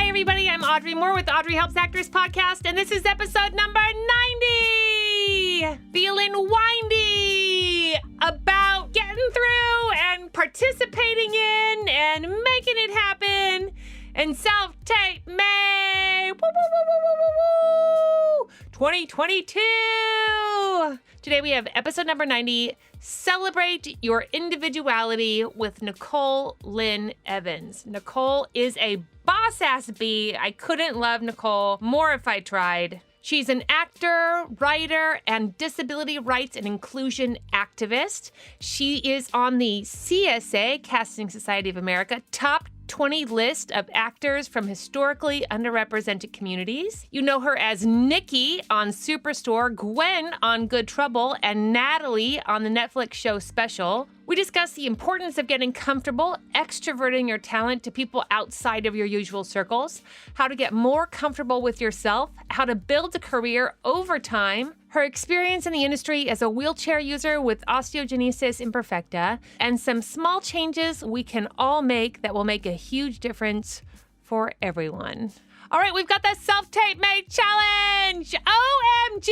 Hi, everybody. I'm Audrey Moore with Audrey Helps Actors Podcast, and this is episode number 90. Feeling windy about getting through and participating in and making it happen. And self-tape May. Woo, woo, woo, woo, woo, woo, woo. 2022. Today we have episode number 90. Celebrate your individuality with Nicole Lynn Evans. Nicole is a boss-ass bee. I couldn't love Nicole more if I tried. She's an actor, writer, and disability rights and inclusion activist. She is on the CSA, Casting Society of America, top 20 list of actors from historically underrepresented communities. You know her as Nikki on Superstore, Gwen on Good Trouble, and Natalie on the Netflix show Special. We discuss the importance of getting comfortable extroverting your talent to people outside of your usual circles, how to get more comfortable with yourself, how to build a career over time, her experience in the industry as a wheelchair user with osteogenesis imperfecta, and some small changes we can all make that will make a huge difference for everyone. All right, we've got the Self-Tape Made Challenge. OMG,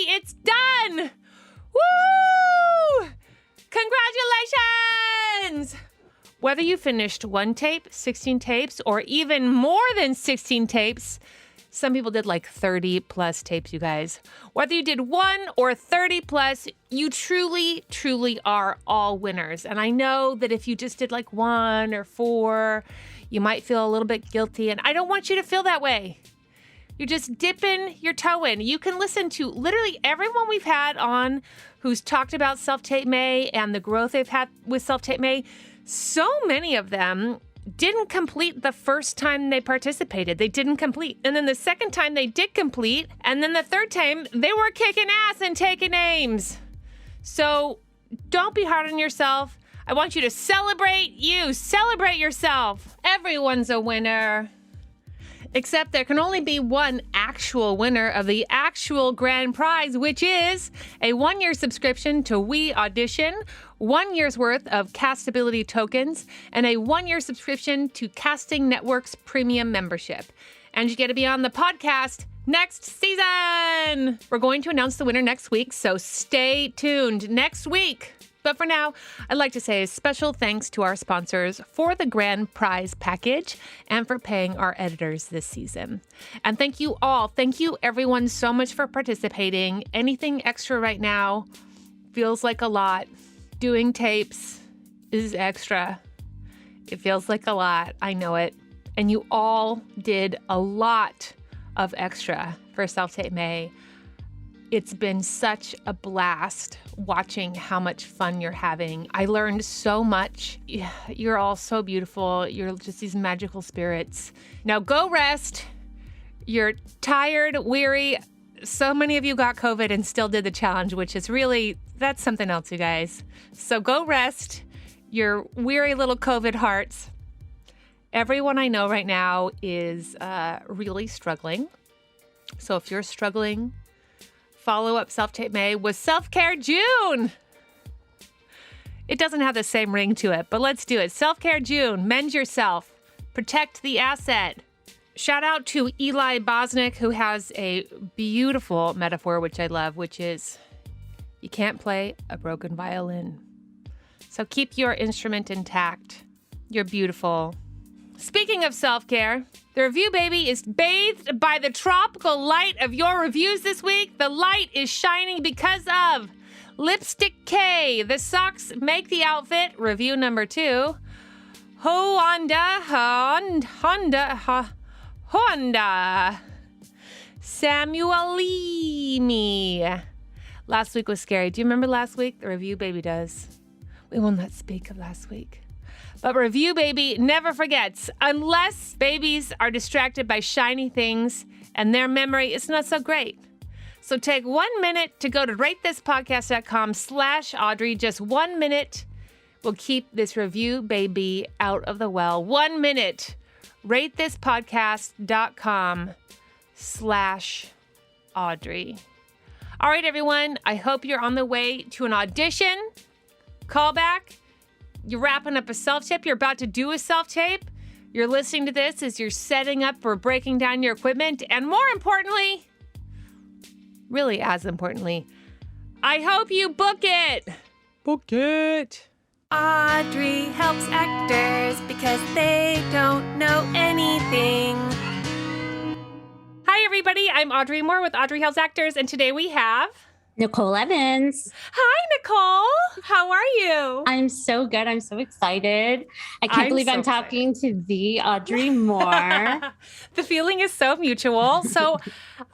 it's done. Woo! Congratulations! Whether you finished one tape, 16 tapes, or even more than 16 tapes, some people did like 30 plus tapes, you guys. Whether you did 1 or 30 plus, you truly, truly are all winners. And I know that if you just did like 1 or 4, you might feel a little bit guilty. And I don't want you to feel that way. You're just dipping your toe in. You can listen to literally everyone we've had on who's talked about Self-Tape May and the growth they've had with Self-Tape May. So many of them didn't complete the first time they participated. They didn't complete. And then the second time they did complete. And then the third time they were kicking ass and taking names. So don't be hard on yourself. I want you to celebrate you. Celebrate yourself. Everyone's a winner. Except there can only be one actual winner of the actual grand prize, which is a 1-year subscription to We Audition, 1 year's worth of Castability tokens, and a 1-year subscription to Casting Network's premium membership. And you get to be on the podcast next season. We're going to announce the winner next week, so stay tuned next week. But for now, I'd like to say a special thanks to our sponsors for the grand prize package and for paying our editors this season. And thank you all. Thank you everyone so much for participating. Anything extra right now feels like a lot. Doing tapes is extra. It feels like a lot. I know it. And you all did a lot of extra for Self-Tape May. It's been such a blast watching how much fun you're having. I learned so much. You're all so beautiful. You're just these magical spirits. Now go rest. You're tired, weary. So many of you got COVID and still did the challenge, which is really, that's something else, you guys. So go rest your weary little COVID hearts. Everyone I know right now is really struggling. So if you're struggling, follow up Self-Tape May with Self-Care June. It doesn't have the same ring to it, but let's do it. Self-Care June. Mend yourself. Protect the asset. Shout out to Eli Bosnick, who has a beautiful metaphor, which I love, which is you can't play a broken violin. So keep your instrument intact. You're beautiful. Speaking of self-care, the review baby is bathed by the tropical light of your reviews this week. The light is shining because of Lipstick K. The socks make the outfit. Review number 2. Honda. Samuelini. Last week was scary. Do you remember last week? The review baby does. We will not speak of last week. But Review Baby never forgets, unless babies are distracted by shiny things and their memory is not so great. So take 1 minute to go to ratethispodcast.com/Audrey. Just 1 minute will keep this Review Baby out of the well. 1 minute. ratethispodcast.com/Audrey. All right, everyone. I hope you're on the way to an audition, callback. You're wrapping up a self-tape. You're about to do a self-tape. You're listening to this as you're setting up for breaking down your equipment, and more importantly, really as importantly, I hope you book it. Book it. Audrey helps actors because they don't know anything. Hi, everybody. I'm Audrey Moore with Audrey Helps Actors, and today we have... Nicole Evans. Hi, Nicole. How are you? I'm so good. I'm so excited. I can't believe I'm talking to the Audrey Moore. The feeling is so mutual. So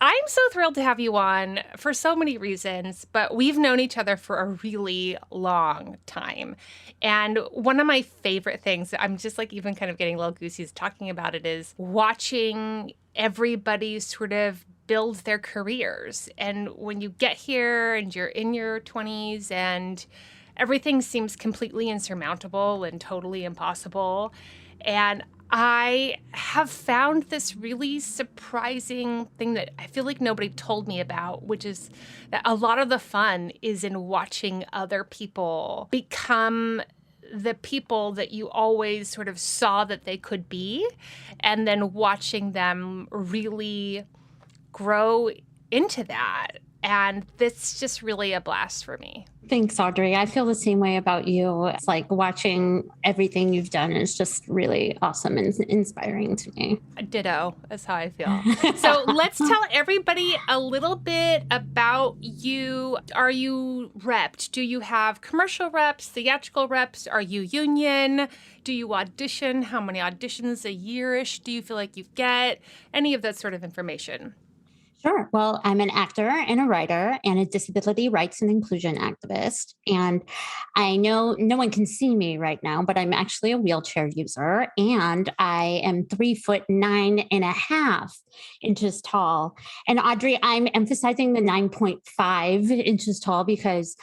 I'm so thrilled to have you on for so many reasons, but we've known each other for a really long time. And one of my favorite things, I'm just like even kind of getting a little goosey talking about it, is watching everybody sort of build their careers. And when you get here and you're in your 20s and everything seems completely insurmountable and totally impossible. And I have found this really surprising thing that I feel like nobody told me about, which is that a lot of the fun is in watching other people become the people that you always sort of saw that they could be, and then watching them really grow into that. And that's just really a blast for me. Thanks, Audrey. I feel the same way about you. It's like watching everything you've done is just really awesome and inspiring to me. Ditto. That's how I feel. So let's tell everybody a little bit about you. Are you repped? Do you have commercial reps, theatrical reps? Are you union? Do you audition? How many auditions a year-ish do you feel like you get? Any of that sort of information. Sure. Well, I'm an actor and a writer and a disability rights and inclusion activist. And I know no one can see me right now, but I'm actually a wheelchair user, and I am 3'9.5" tall. And Audrey, I'm emphasizing the 9.5 inches tall because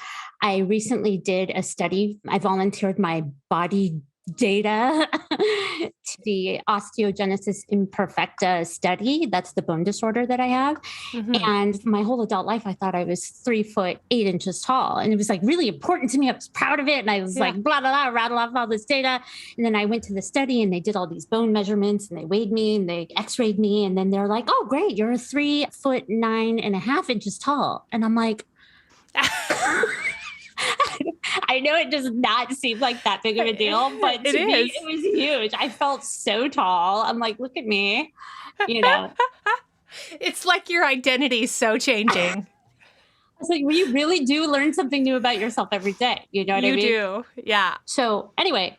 I recently did a study. I volunteered my body data to the osteogenesis imperfecta study. That's the bone disorder that I have. Mm-hmm. And my whole adult life, I thought I was 3'8" tall. And it was like really important to me. I was proud of it. And I was like, blah, blah, blah, rattle off all this data. And then I went to the study and they did all these bone measurements and they weighed me and they x-rayed me. And then they're like, oh, great, you're 3'9.5" tall. And I'm like, I know it does not seem like that big of a deal, but to me, it was huge. I felt so tall. I'm like, look at me, you know. It's like your identity is so changing. I was like, well, you really do learn something new about yourself every day. You know what I mean? You do. Yeah. So anyway,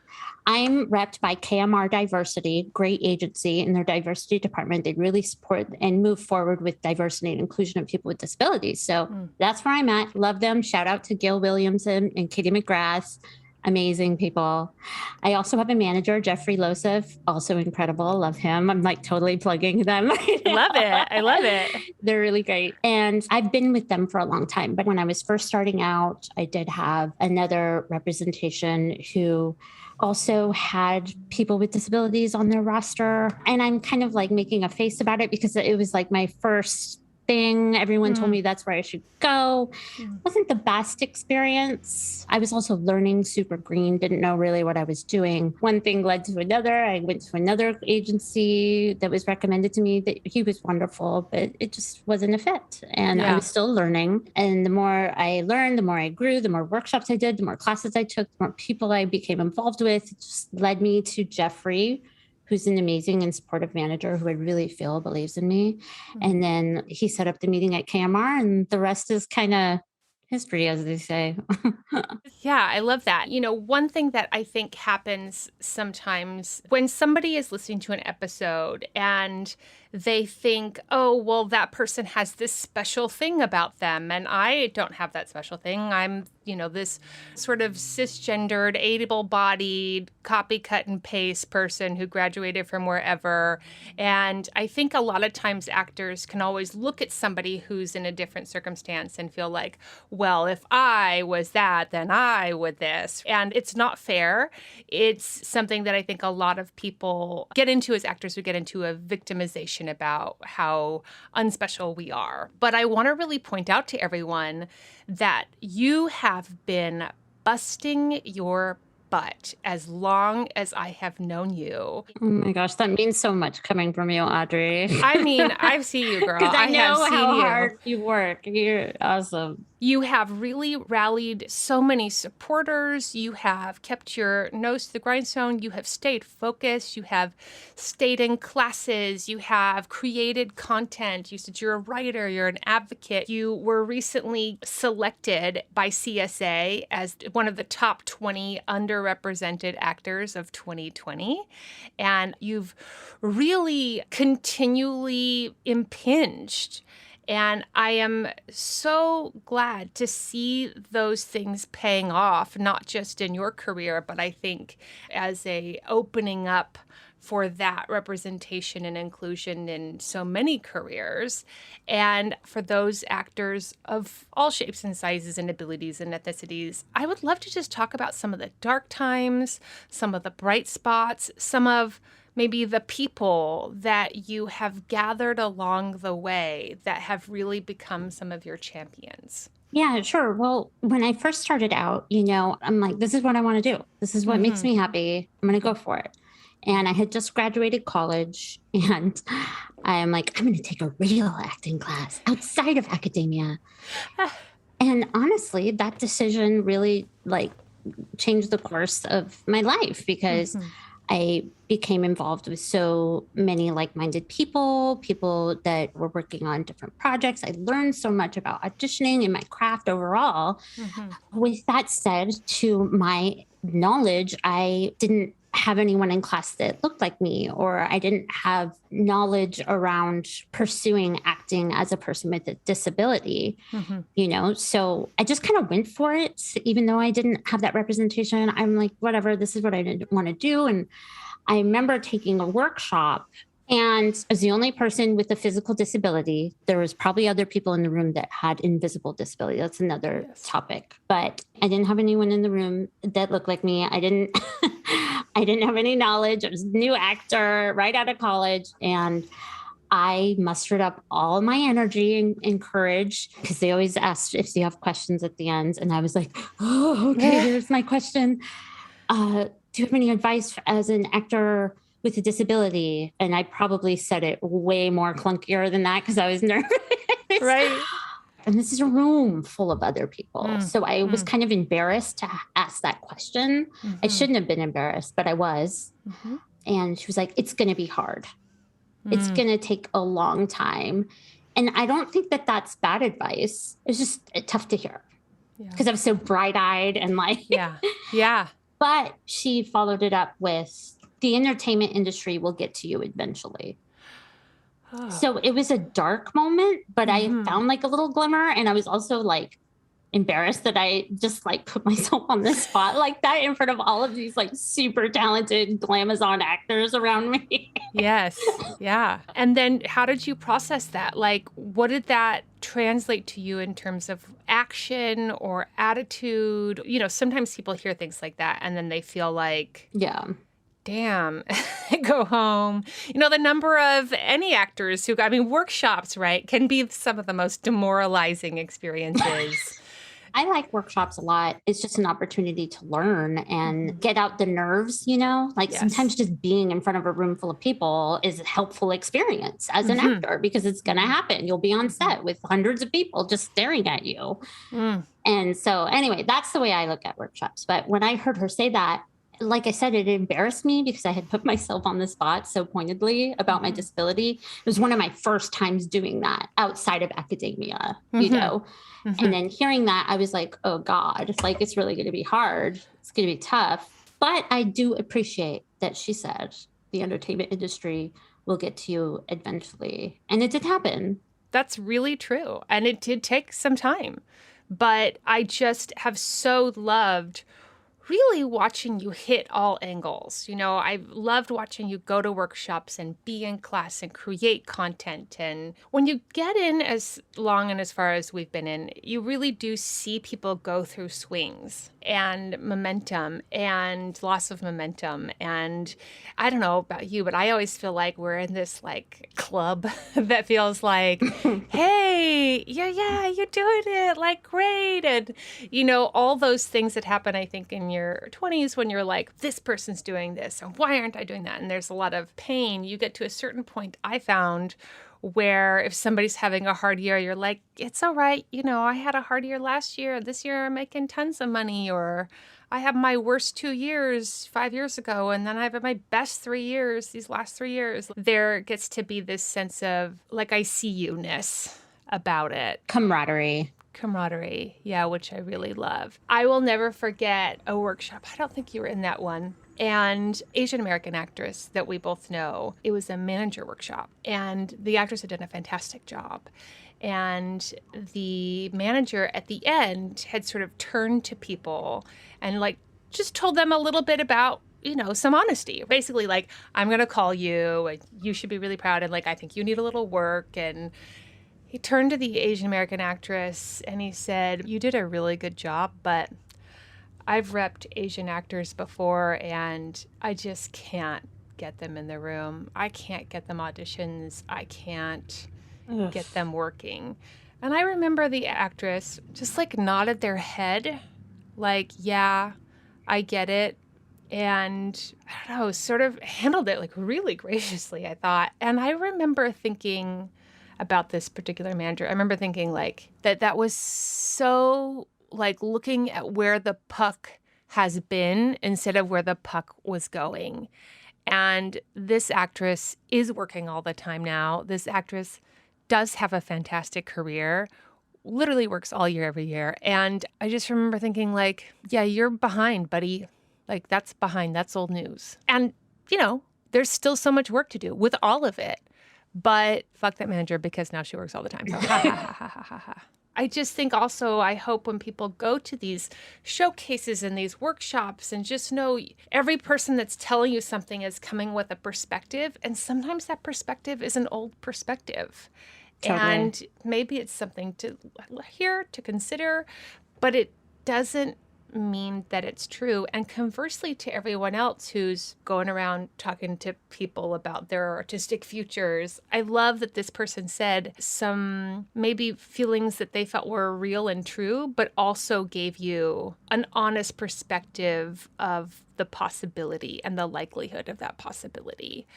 I'm repped by KMR Diversity, great agency in their diversity department. They really support and move forward with diversity and inclusion of people with disabilities. So that's where I'm at. Love them. Shout out to Gail Williamson and Katie McGrath. Amazing people. I also have a manager, Jeffrey Losif, also incredible. Love him. I'm like totally plugging them. Love it. I love it. They're really great. And I've been with them for a long time. But when I was first starting out, I did have another representation who also had people with disabilities on their roster. And I'm kind of like making a face about it because it was like my first thing. Everyone told me that's where I should go. Wasn't the best experience. I was also learning super green, didn't know really what I was doing. One thing led to another. I went to another agency that was recommended to me that he was wonderful, but it just wasn't a fit. And I was still learning. And the more I learned, the more I grew, the more workshops I did, the more classes I took, the more people I became involved with. It just led me to Jeffrey, who's an amazing and supportive manager who I really feel believes in me. Mm-hmm. And then he set up the meeting at KMR, and the rest is kind of history, as they say. Yeah, I love that. You know, one thing that I think happens sometimes when somebody is listening to an episode and they think, oh, well, that person has this special thing about them, and I don't have that special thing. I'm, this sort of cisgendered, able-bodied, copy, cut, and paste person who graduated from wherever. And I think a lot of times actors can always look at somebody who's in a different circumstance and feel like, well, if I was that, then I would this. And it's not fair. It's something that I think a lot of people get into as actors who get into a victimization about how unspecial we are. But I want to really point out to everyone that you have been busting your But as long as I have known you, Oh my gosh, that means so much coming from you, Audrey. I mean, I see you, girl. Because I know have seen how you. hard you work. You're awesome. You have really rallied so many supporters. You have kept your nose to the grindstone. You have stayed focused. You have stayed in classes. You have created content. You said you're a writer. You're an advocate. You were recently selected by CSA as one of the top 20 underrepresented actors of 2020. And you've really continually impinged. And I am so glad to see those things paying off, not just in your career, but I think as a opening up for that representation and inclusion in so many careers. And for those actors of all shapes and sizes and abilities and ethnicities, I would love to just talk about some of the dark times, some of the bright spots, some of maybe the people that you have gathered along the way that have really become some of your champions. Yeah, sure. Well, when I first started out, I'm like, this is what I want to do. This is what makes me happy. I'm going to go for it. And I had just graduated college and I'm like, I'm going to take a real acting class outside of academia. And honestly, that decision really changed the course of my life because I became involved with so many like-minded people that were working on different projects. I learned so much about auditioning and my craft overall. With that said, to my knowledge, I didn't have anyone in class that looked like me, or I didn't have knowledge around pursuing acting as a person with a disability, so I just kind of went for it. Even though I didn't have that representation, I'm like, whatever, this is what I want to do. And I remember taking a workshop and I was the only person with a physical disability. There was probably other people in the room that had invisible disability. That's another topic, but I didn't have anyone in the room that looked like me. I didn't have any knowledge. I was a new actor right out of college. And I mustered up all my energy and courage because they always asked if you have questions at the end. And I was like, oh, okay, here's my question. Do you have any advice as an actor with a disability? And I probably said it way more clunkier than that because I was nervous. Right. And this is a room full of other people. So I was kind of embarrassed to ask that question. I shouldn't have been embarrassed, but I was. And she was like, it's going to be hard. It's going to take a long time. And I don't think that that's bad advice. It's just tough to hear because I was so bright-eyed and Yeah. But she followed it up with, the entertainment industry will get to you eventually. So it was a dark moment, but I found a little glimmer. And I was also embarrassed that I just put myself on the spot like that in front of all of these super talented glamazon actors around me. Yes. Yeah. And then how did you process that? What did that translate to you in terms of action or attitude? Sometimes people hear things like that and then they feel like, damn, go home. The number of any actors who, workshops, right, can be some of the most demoralizing experiences. I like workshops a lot. It's just an opportunity to learn and get out the nerves, sometimes just being in front of a room full of people is a helpful experience as an actor because it's going to happen. You'll be on set with hundreds of people just staring at you. And so anyway, that's the way I look at workshops. But when I heard her say that, like I said, it embarrassed me because I had put myself on the spot so pointedly about my disability. It was one of my first times doing that outside of academia, And then hearing that, I was like, oh God, it's really going to be hard. It's going to be tough. But I do appreciate that she said the entertainment industry will get to you eventually. And it did happen. That's really true. And it did take some time. But I just have so loved really watching you hit all angles. I've loved watching you go to workshops and be in class and create content. And when you get in as long and as far as we've been in, you really do see people go through swings and momentum and loss of momentum. And I don't know about you, but I always feel like we're in this club that feels like, hey, yeah, you're doing it, great. And, all those things that happen, I think, in your 20s when you're like, this person's doing this, and why aren't I doing that? And there's a lot of pain. You get to a certain point, I found, where if somebody's having a hard year, you're like, it's all right. I had a hard year last year. This year I'm making tons of money. Or I have my worst 2 years 5 years ago, and then I have my best 3 years these last 3 years. There gets to be this sense of like, I see you-ness about it. Camaraderie, yeah, which I really love. I will never forget a workshop. I don't think you were in that one. And Asian American actress that we both know. It was a manager workshop, and the actress had done a fantastic job. And the manager at the end had sort of turned to people and like just told them a little bit about, some honesty. Basically like, I'm going to call you and you should be really proud. And like, I think you need a little work. And he turned to the Asian American actress and he said, you did a really good job, but I've repped Asian actors before and I just can't get them in the room. I can't get them auditions. I can't get them working. And I remember the actress just like nodded their head like, yeah, I get it. And I don't know, sort of handled it like really graciously, I thought. And I remember thinking about this particular manager. I remember thinking like that was so like looking at where the puck has been instead of where the puck was going. And this actress is working all the time now. This actress does have a fantastic career, literally works all year, every year. And I just remember thinking like, yeah, you're behind, buddy. Like that's behind, that's old news. And, there's still so much work to do with all of it. But fuck that manager because now she works all the time. So ha, ha, ha, ha, ha, ha, ha. I just think also, I hope when people go to these showcases and these workshops and just know every person that's telling you something is coming with a perspective. And sometimes that perspective is an old perspective. Totally. And maybe it's something to hear, to consider, but it doesn't mean that it's true. And conversely to everyone else who's going around talking to people about their artistic futures, I love that this person said some maybe feelings that they felt were real and true, but also gave you an honest perspective of the possibility and the likelihood of that possibility.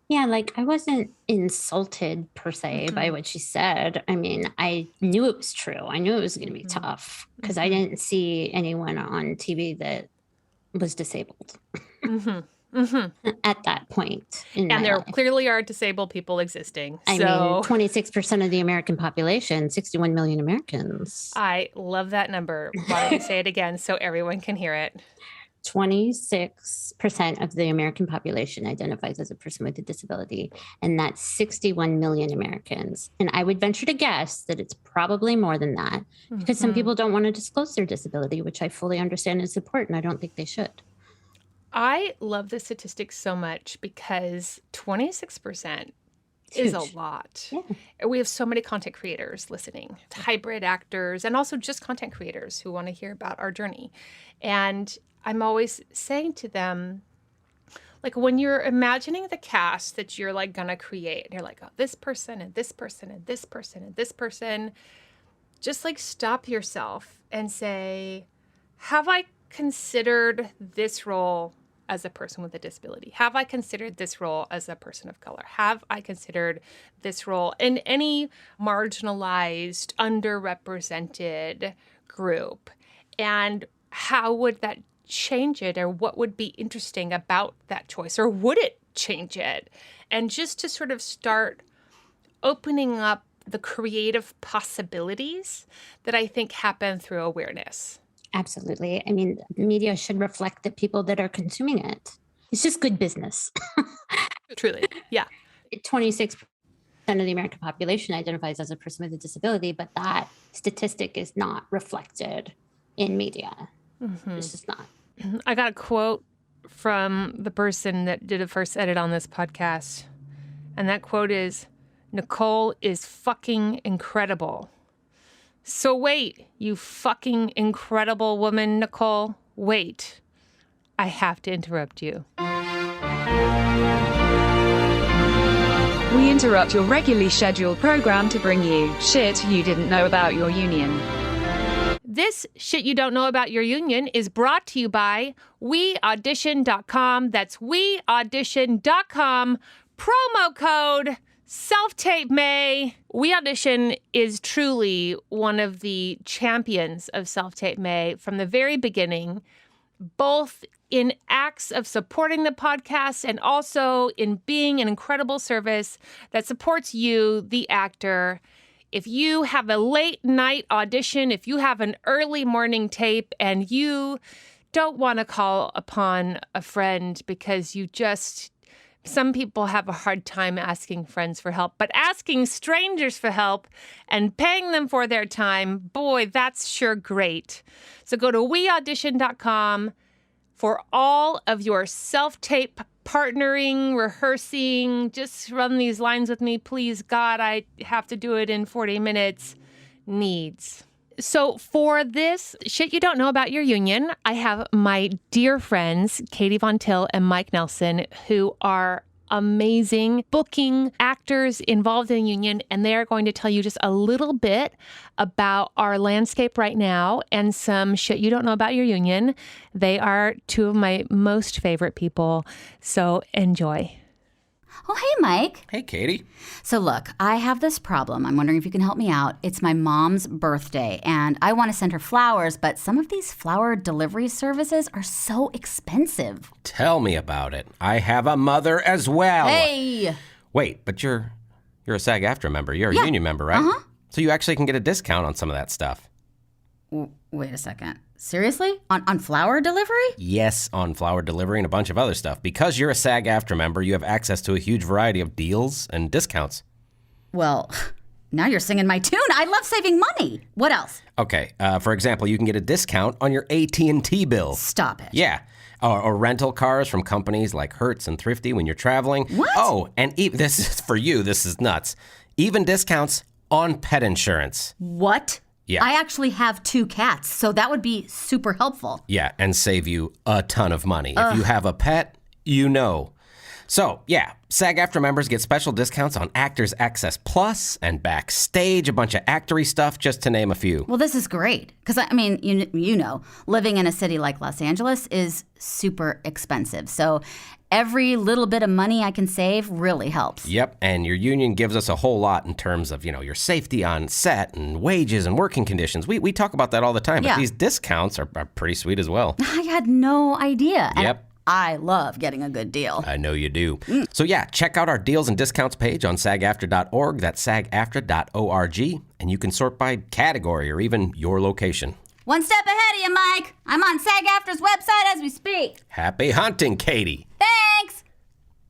Yeah, like I wasn't insulted per se by what she said. I mean, I knew it was true. I knew it was going to be tough because I didn't see anyone on TV that was disabled at that point. And there clearly are disabled people existing. I mean, 26% of the American population, 61 million Americans. I love that number. Why don't you say it again so everyone can hear it? 26% of the American population identifies as a person with a disability, and that's 61 million Americans. And I would venture to guess that it's probably more than that because some people don't want to disclose their disability, which I fully understand and support, and I don't think they should. I love the statistics so much because 26% is a lot. Yeah. We have so many content creators listening, hybrid actors, and also just content creators who want to hear about our journey. And I'm always saying to them, like when you're imagining the cast that you're like gonna create, and you're like, oh, this person and this person and this person and this person, just like stop yourself and say, have I considered this role as a person with a disability? Have I considered this role as a person of color? Have I considered this role in any marginalized, underrepresented group? And how would that change it, or what would be interesting about that choice, or would it change it? And just to sort of start opening up the creative possibilities that I think happen through awareness. Absolutely. I mean, media should reflect the people that are consuming it. It's just good business. Truly. Yeah. 26% of the American population identifies as a person with a disability, but that statistic is not reflected in media. It's just not. I got a quote from the person that did a first edit on this podcast. And that quote is, Nicole is fucking incredible. So wait, you fucking incredible woman, Nicole. Wait, I have to interrupt you. We interrupt your regularly scheduled program to bring you shit you didn't know about your union. This Shit You Don't Know About Your Union is brought to you by WeAudition.com. That's WeAudition.com. Promo code Self-Tape May. WeAudition is truly one of the champions of Self-Tape May from the very beginning, both in acts of supporting the podcast and also in being an incredible service that supports you, the actor. If you have a late night audition, if you have an early morning tape and you don't want to call upon a friend because some people have a hard time asking friends for help, but asking strangers for help and paying them for their time, boy, that's sure great. So go to weaudition.com for all of your self-tape partnering, rehearsing. Just run these lines with me, please. God, I have to do it in 40 minutes. Needs. So for this Shit You Don't Know About Your Union, I have my dear friends, Katie Von Till and Mike Nelson, who are amazing booking actors involved in union, and they are going to tell you just a little bit about our landscape right now and some shit you don't know about your union. They are two of my most favorite people, so enjoy. Oh, hey, Mike. Hey, Katie. So look, I have this problem. I'm wondering if you can help me out. It's my mom's birthday, and I want to send her flowers, but some of these flower delivery services are so expensive. Tell me about it. I have a mother as well. Hey! Wait, but you're a SAG-AFTRA member. You're a union member, right? Uh-huh. So you actually can get a discount on some of that stuff. Wait a second. Seriously? On flower delivery? Yes, on flower delivery and a bunch of other stuff. Because you're a SAG-AFTRA member, you have access to a huge variety of deals and discounts. Well, now you're singing my tune. I love saving money. What else? Okay, for example, you can get a discount on your AT&T bill. Stop it. Yeah. Or rental cars from companies like Hertz and Thrifty when you're traveling. What? Oh, and this is for you. This is nuts. Even discounts on pet insurance. What? Yeah. I actually have 2 cats, so that would be super helpful. Yeah, and save you a ton of money. If you have a pet, you know. So, yeah, SAG-AFTRA members get special discounts on Actors Access Plus and Backstage, a bunch of actory stuff, just to name a few. Well, this is great. Because, I mean, you know, living in a city like Los Angeles is super expensive. So every little bit of money I can save really helps. Yep, and your union gives us a whole lot in terms of, your safety on set and wages and working conditions. We talk about that all the time, Yeah. but these discounts are pretty sweet as well. I had no idea. And Yep. I love getting a good deal. I know you do. So yeah, check out our deals and discounts page on sagaftra.org. That's sagaftra.org. And you can sort by category or even your location. One step ahead of you, Mike. I'm on SAG-AFTRA's website as we speak. Happy hunting, Katie. Thanks.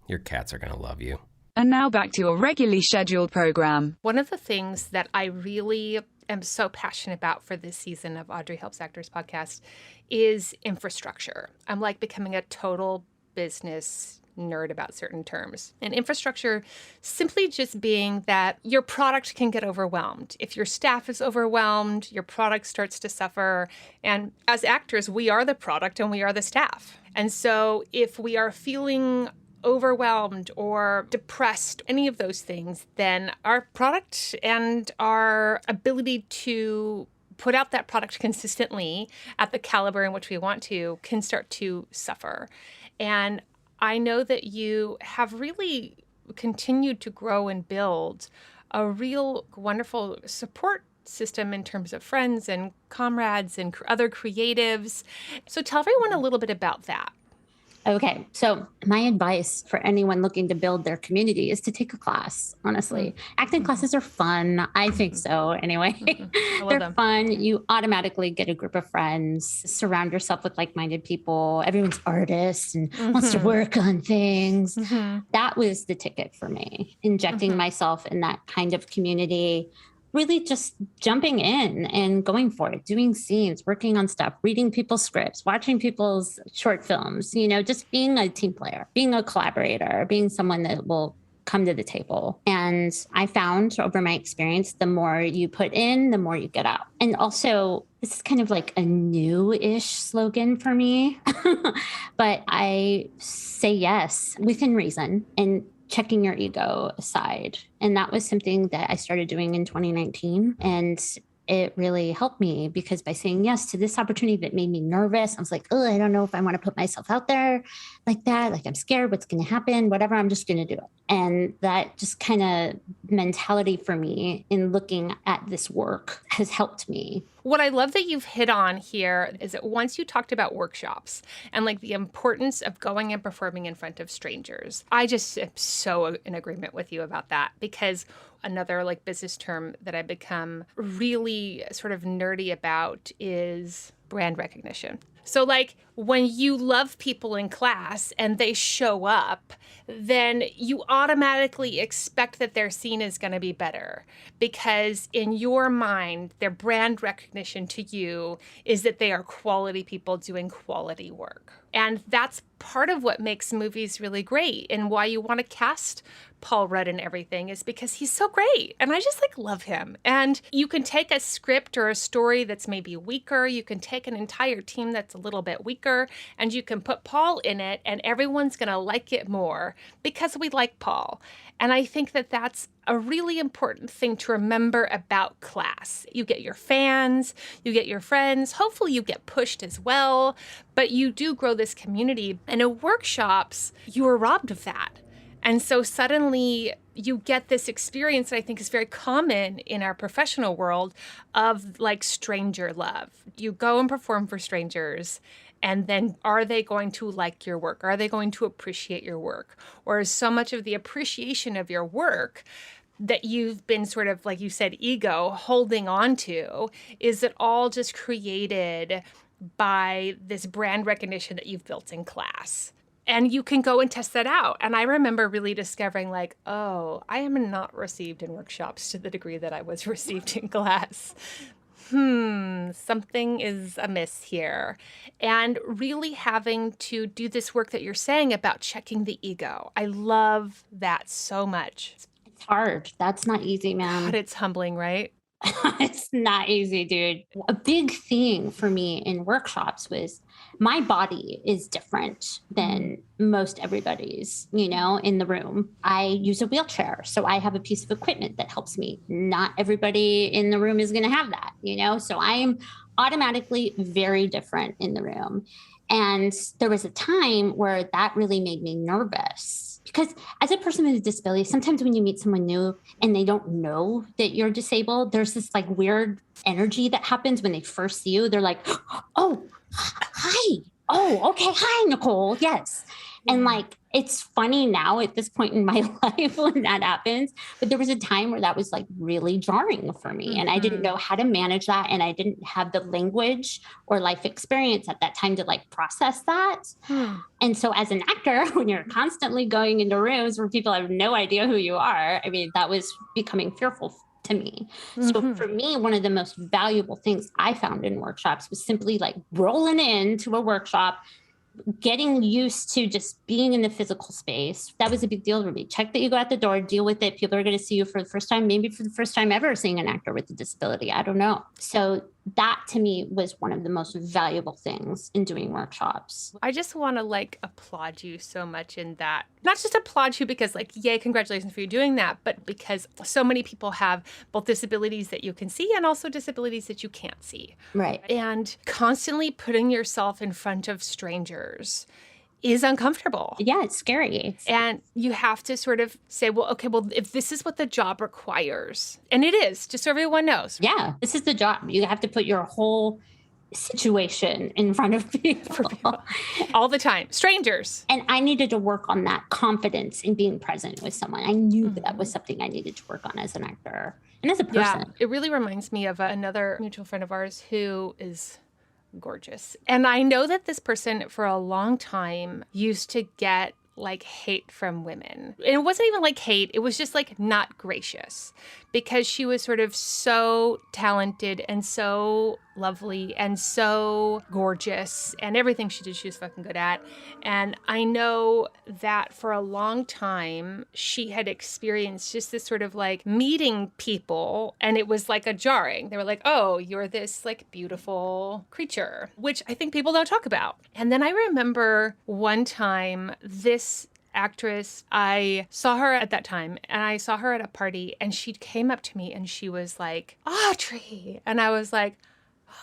Your cats are going to love you. And now back to your regularly scheduled program. One of the things that I really am so passionate about for this season of Audrey Helps Actors podcast is infrastructure. I'm like becoming a total business nerd about certain terms. And infrastructure simply just being that your product can get overwhelmed. If your staff is overwhelmed, your product starts to suffer. And as actors, we are the product and we are the staff. And so if we are feeling overwhelmed or depressed, any of those things, then our product and our ability to put out that product consistently at the caliber in which we want to can start to suffer. And I know that you have really continued to grow and build a real wonderful support system in terms of friends and comrades and other creatives. So tell everyone a little bit about that. Okay, so my advice for anyone looking to build their community is to take a class, honestly. Acting classes are fun. I think so, anyway. They're them. fun. You automatically get a group of friends, surround yourself with like-minded people. Everyone's artists and wants to work on things. That was the ticket for me, injecting myself in that kind of community. Really just jumping in and going for it, doing scenes, working on stuff, reading people's scripts, watching people's short films, just being a team player, being a collaborator, being someone that will come to the table. And I found over my experience, the more you put in, the more you get out. And also, this is kind of like a new-ish slogan for me, but I say yes within reason and checking your ego aside. And that was something that I started doing in 2019. And it really helped me because by saying yes to this opportunity that made me nervous, I was like, oh, I don't know if I want to put myself out there like that. Like, I'm scared what's going to happen, whatever, I'm just going to do it. And that just kind of mentality for me in looking at this work has helped me. What I love that you've hit on here is that once you talked about workshops and like the importance of going and performing in front of strangers, I just am so in agreement with you about that, because another like business term that I've become really sort of nerdy about is brand recognition. So like when you love people in class and they show up, then you automatically expect that their scene is going to be better, because in your mind, their brand recognition to you is that they are quality people doing quality work. And that's part of what makes movies really great and why you want to cast Paul Rudd and everything, is because he's so great. And I just like love him. And you can take a script or a story that's maybe weaker. You can take an entire team that's a little bit weaker and you can put Paul in it and everyone's going to like it more because we like Paul. And I think that that's a really important thing to remember about class. You get your fans, you get your friends, hopefully you get pushed as well, but you do grow this community. And in workshops, you are robbed of that. And so suddenly you get this experience that I think is very common in our professional world of like stranger love. You go and perform for strangers, and then are they going to like your work? Are they going to appreciate your work? Or is so much of the appreciation of your work that you've been sort of, like you said, ego holding on to, is it all just created by this brand recognition that you've built in class? And you can go and test that out. And I remember really discovering like, oh, I am not received in workshops to the degree that I was received in class. Something is amiss here. And really having to do this work that you're saying about checking the ego. I love that so much. It's hard. That's not easy, man. But it's humbling, right? It's not easy, dude. A big thing for me in workshops was my body is different than most everybody's, in the room. I use a wheelchair, so I have a piece of equipment that helps me. Not everybody in the room is going to have that, so I am automatically very different in the room. And there was a time where that really made me nervous, because as a person with a disability, sometimes when you meet someone new and they don't know that you're disabled, there's this like weird energy that happens when they first see you. They're like, oh, hi. Oh, okay. Hi, Nicole. Yes. And like, it's funny now at this point in my life when that happens, but there was a time where that was like really jarring for me. And I didn't know how to manage that. And I didn't have the language or life experience at that time to like process that. And so as an actor, when you're constantly going into rooms where people have no idea who you are, I mean, that was becoming fearful to me. So for me, one of the most valuable things I found in workshops was simply like rolling into a workshop, getting used to just being in the physical space. That was a big deal for me. Check that you go out the door, deal with it. People are going to see you for the first time, maybe for the first time ever seeing an actor with a disability. I don't know. So that to me was one of the most valuable things in doing workshops. I just want to like applaud you so much in that. Not just applaud you because like, yay, congratulations for you doing that, but because so many people have both disabilities that you can see and also disabilities that you can't see. Right. And constantly putting yourself in front of strangers is uncomfortable. Yeah, it's scary. And you have to sort of say, well, okay, well, if this is what the job requires, and it is, just so everyone knows. Yeah, this is the job. You have to put your whole situation in front of people. All the time. Strangers. And I needed to work on that confidence in being present with someone. I knew that was something I needed to work on as an actor and as a person. Yeah, it really reminds me of another mutual friend of ours who is gorgeous. And I know that this person for a long time used to get like hate from women. And it wasn't even like hate. It was just like not gracious, because she was sort of so talented and so lovely and so gorgeous, and everything she did, she was fucking good at. And I know that for a long time, she had experienced just this sort of like meeting people, and it was like a jarring. They were like, oh, you're this like beautiful creature, which I think people don't talk about. And then I remember one time this actress. I saw her at that time, and I saw her at a party, and she came up to me and she was like, Audrey. And I was like,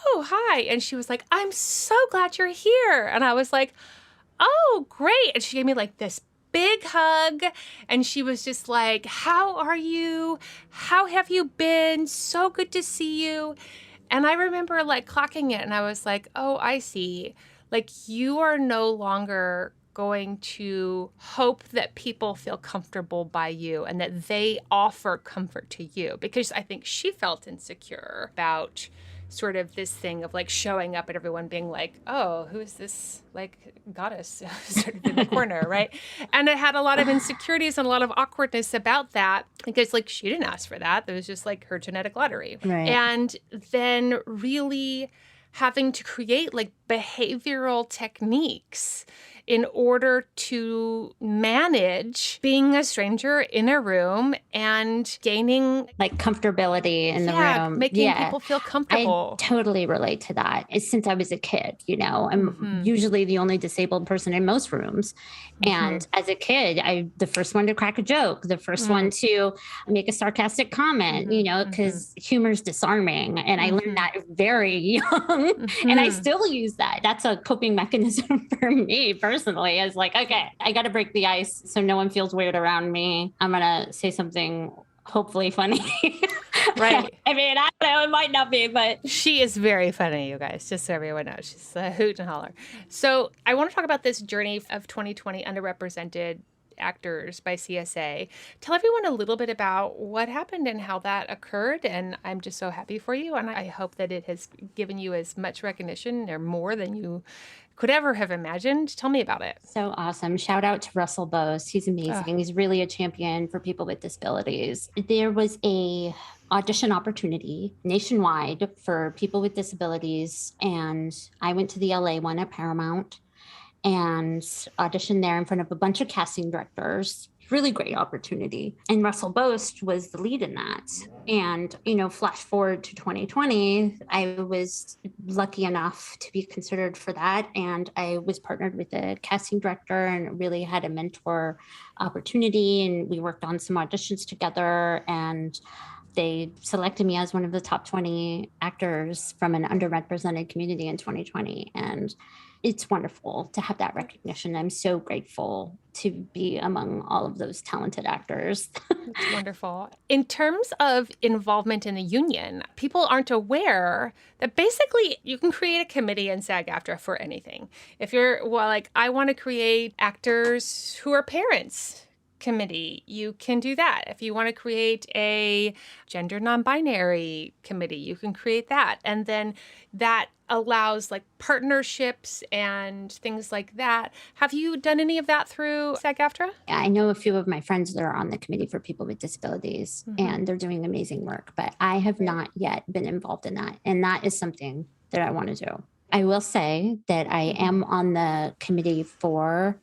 oh, hi. And she was like, I'm so glad you're here. And I was like, oh, great. And she gave me like this big hug, and she was just like, how are you? How have you been? So good to see you. And I remember like clocking it, and I was like, oh, I see. Like, you are no longer going to hope that people feel comfortable by you and that they offer comfort to you, because I think she felt insecure about sort of this thing of like showing up and everyone being like, oh, who is this like goddess sort of in the corner, right? And it had a lot of insecurities and a lot of awkwardness about that, because like she didn't ask for that. It was just like her genetic lottery. Right. And then really having to create like behavioral techniques in order to manage being a stranger in a room and gaining like comfortability in the room. Making people feel comfortable. I totally relate to that. It's since I was a kid, you know, I'm usually the only disabled person in most rooms. And as a kid, the first one to crack a joke, the first one to make a sarcastic comment, you know, because humor is disarming. And I learned that very young. And I still use that. That's a coping mechanism for me personally. Is like, okay, I got to break the ice so no one feels weird around me. I'm going to say something hopefully funny. Right. I mean, I don't know, it might not be, but she is very funny, you guys, just so everyone knows. She's a hoot and holler. So I want to talk about this journey of 2020 underrepresented actors by CSA. Tell everyone a little bit about what happened and how that occurred. And I'm just so happy for you. And I hope that it has given you as much recognition or more than you could ever have imagined. Tell me about it. So awesome. Shout out to Russell Bose. He's amazing. He's really a champion for people with disabilities. There was a audition opportunity nationwide for people with disabilities. And I went to the LA one at Paramount and auditioned there in front of a bunch of casting directors. Really great opportunity. And Russell Bose was the lead in that. And, you know, flash forward to 2020, I was lucky enough to be considered for that. And I was partnered with a casting director and really had a mentor opportunity. And we worked on some auditions together, and they selected me as one of the top 20 actors from an underrepresented community in 2020. And it's wonderful to have that recognition. I'm so grateful to be among all of those talented actors. That's wonderful. In terms of involvement in a union, people aren't aware that basically you can create a committee in SAG-AFTRA for anything. If you're, well, like, I want to create actors who are parents committee, you can do that. If you want to create a gender non-binary committee, you can create that. And then that allows like partnerships and things like that. Have you done any of that through SAG-AFTRA? I know a few of my friends that are on the committee for people with disabilities, and they're doing amazing work, but I have not yet been involved in that. And that is something that I want to do. I will say that I am on the committee for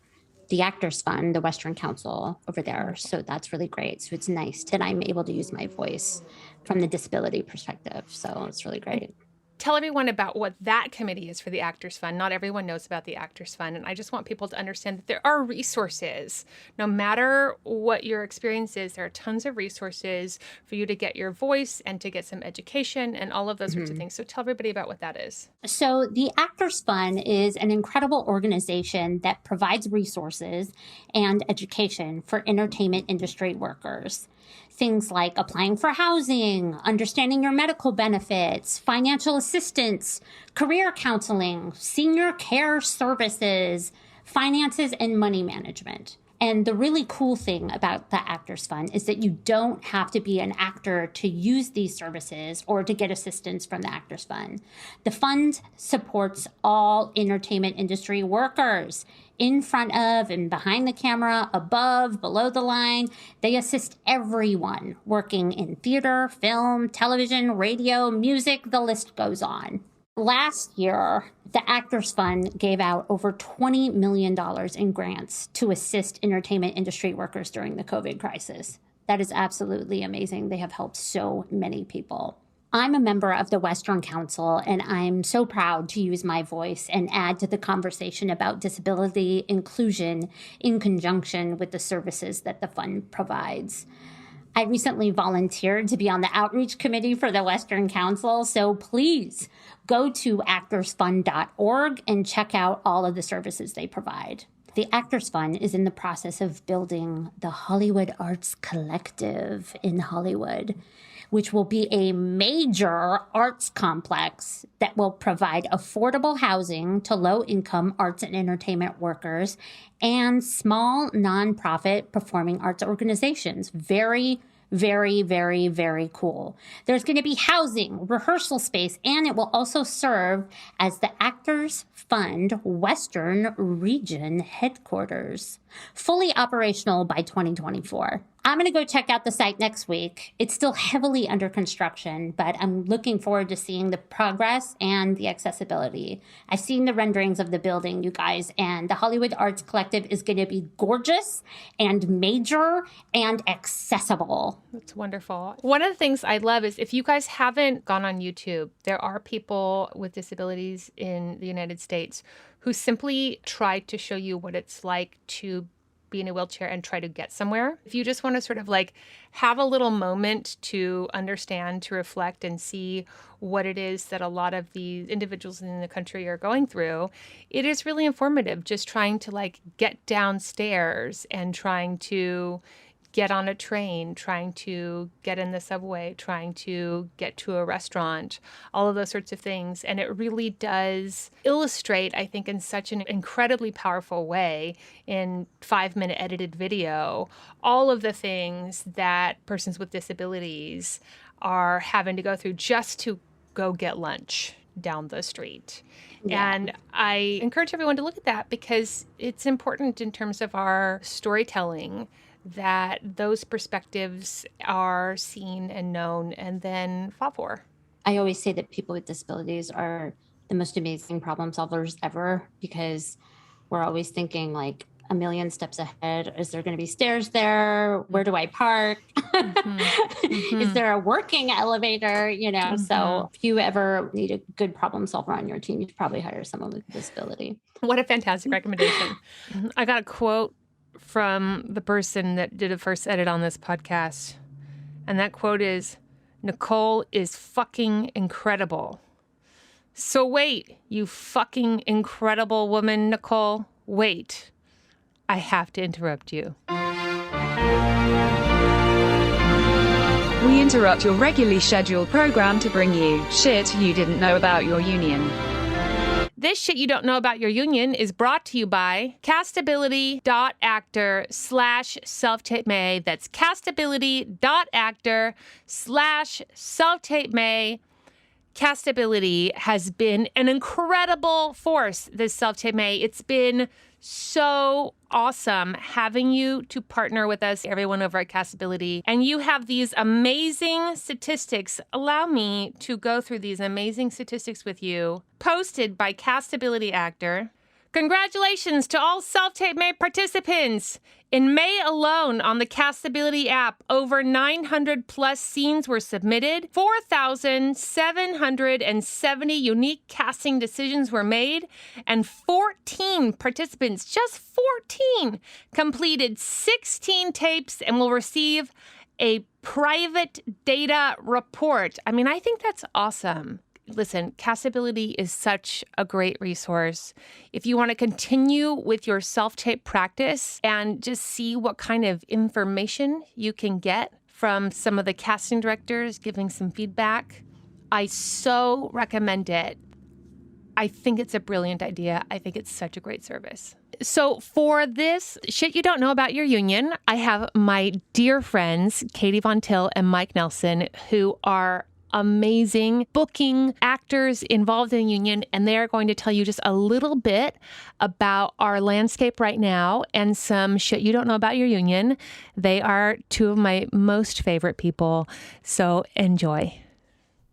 the Actors Fund, the Western Council over there. So that's really great. So it's nice that I'm able to use my voice from the disability perspective. So it's really great. Tell everyone about what that committee is for the Actors Fund. Not everyone knows about the Actors Fund, and I just want people to understand that there are resources. No matter what your experience is, there are tons of resources for you to get your voice and to get some education and all of those sorts of things. So tell everybody about what that is. So the Actors Fund is an incredible organization that provides resources and education for entertainment industry workers. Things like applying for housing, understanding your medical benefits, financial assistance, career counseling, senior care services, finances, and money management. And the really cool thing about the Actors Fund is that you don't have to be an actor to use these services or to get assistance from the Actors Fund. The fund supports all entertainment industry workers in front of and behind the camera, above, below the line. They assist everyone working in theater, film, television, radio, music, the list goes on. Last year, the Actors Fund gave out over $20 million in grants to assist entertainment industry workers during the COVID crisis. That is absolutely amazing. They have helped so many people. I'm a member of the Western Council, and I'm so proud to use my voice and add to the conversation about disability inclusion in conjunction with the services that the fund provides. I recently volunteered to be on the outreach committee for the Western Council, so please go to actorsfund.org and check out all of the services they provide. The Actors Fund is in the process of building the Hollywood Arts Collective in Hollywood, which will be a major arts complex that will provide affordable housing to low-income arts and entertainment workers and small nonprofit performing arts organizations. Very, very, very, very cool. There's going to be housing, rehearsal space, and it will also serve as the Actors Fund Western Region headquarters, fully operational by 2024. I'm going to go check out the site next week. It's still heavily under construction, but I'm looking forward to seeing the progress and the accessibility. I've seen the renderings of the building, you guys, and the Hollywood Arts Collective is going to be gorgeous and major and accessible. That's wonderful. One of the things I love is if you guys haven't gone on YouTube, there are people with disabilities in the United States who simply try to show you what it's like to be in a wheelchair and try to get somewhere. If you just want to sort of like have a little moment to understand, to reflect and see what it is that a lot of the individuals in the country are going through, it is really informative just trying to like get downstairs and trying to get on a train, trying to get in the subway, trying to get to a restaurant, all of those sorts of things. And it really does illustrate, I think, in such an incredibly powerful way in 5-minute edited video, all of the things that persons with disabilities are having to go through just to go get lunch down the street. Yeah. And I encourage everyone to look at that because it's important in terms of our storytelling that those perspectives are seen and known and then fought for. I always say that people with disabilities are the most amazing problem solvers ever because we're always thinking like a million steps ahead. Is there going to be stairs there? Where do I park? Is there a working elevator? You know, so if you ever need a good problem solver on your team, you should probably hire someone with a disability. What a fantastic recommendation. I got a quote from the person that did a first edit on this podcast. And that quote is, "Nicole is fucking incredible." So wait, you fucking incredible woman, Nicole. Wait, I have to interrupt you. We interrupt your regularly scheduled program to bring you shit you didn't know about your union. This shit you don't know about your union is brought to you by castability.actor/self-tape-may. That's castability.actor/self-tape-may. Castability has been an incredible force, this self-tape-may. It's been so awesome having you to partner with us, everyone over at Castability. And you have these amazing statistics. Allow me to go through these amazing statistics with you, posted by Castability Actor. Congratulations to all Self-Tape-May participants. In May alone on the Castability app, over 900 plus scenes were submitted. 4,770 unique casting decisions were made, and 14 participants, just 14, completed 16 tapes and will receive a private data report. I mean, I think that's awesome. Listen, Castability is such a great resource. If you want to continue with your self-tape practice and just see what kind of information you can get from some of the casting directors giving some feedback, I so recommend it. I think it's a brilliant idea. I think it's such a great service. So for this shit you don't know about your union, I have my dear friends, Katie Von Till and Mike Nelson, who are amazing booking actors involved in the union, and they're going to tell you just a little bit about our landscape right now and some shit you don't know about your union. They are two of my most favorite people, so enjoy.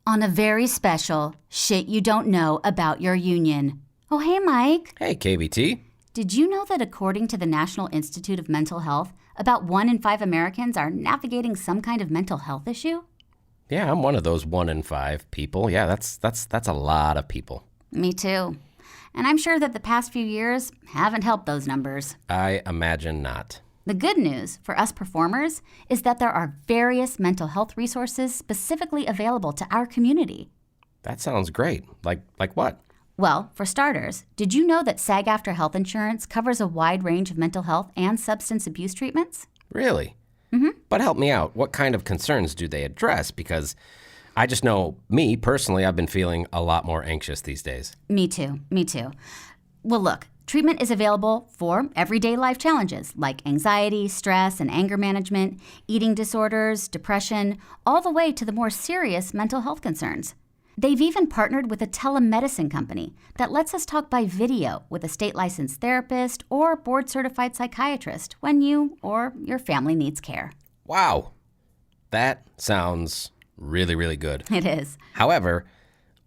On a very special shit you don't know about your union. Oh, hey, Mike. Hey, KBT. Did you know that according to the National Institute of Mental Health, about 1 in 5 Americans are navigating some kind of mental health issue? Yeah, I'm one of those 1 in 5 people. Yeah, that's a lot of people. Me too. And I'm sure that the past few years haven't helped those numbers. I imagine not. The good news for us performers is that there are various mental health resources specifically available to our community. That sounds great. Like what? Well, for starters, did you know that SAG-AFTRA Health Insurance covers a wide range of mental health and substance abuse treatments? Really? Mm-hmm. But help me out. What kind of concerns do they address? Because I just know, me, personally, I've been feeling a lot more anxious these days. Me too. Well, look, treatment is available for everyday life challenges like anxiety, stress, and anger management, eating disorders, depression, all the way to the more serious mental health concerns. They've even partnered with a telemedicine company that lets us talk by video with a state-licensed therapist or board-certified psychiatrist when you or your family needs care. Wow. That sounds really, really good. It is. However,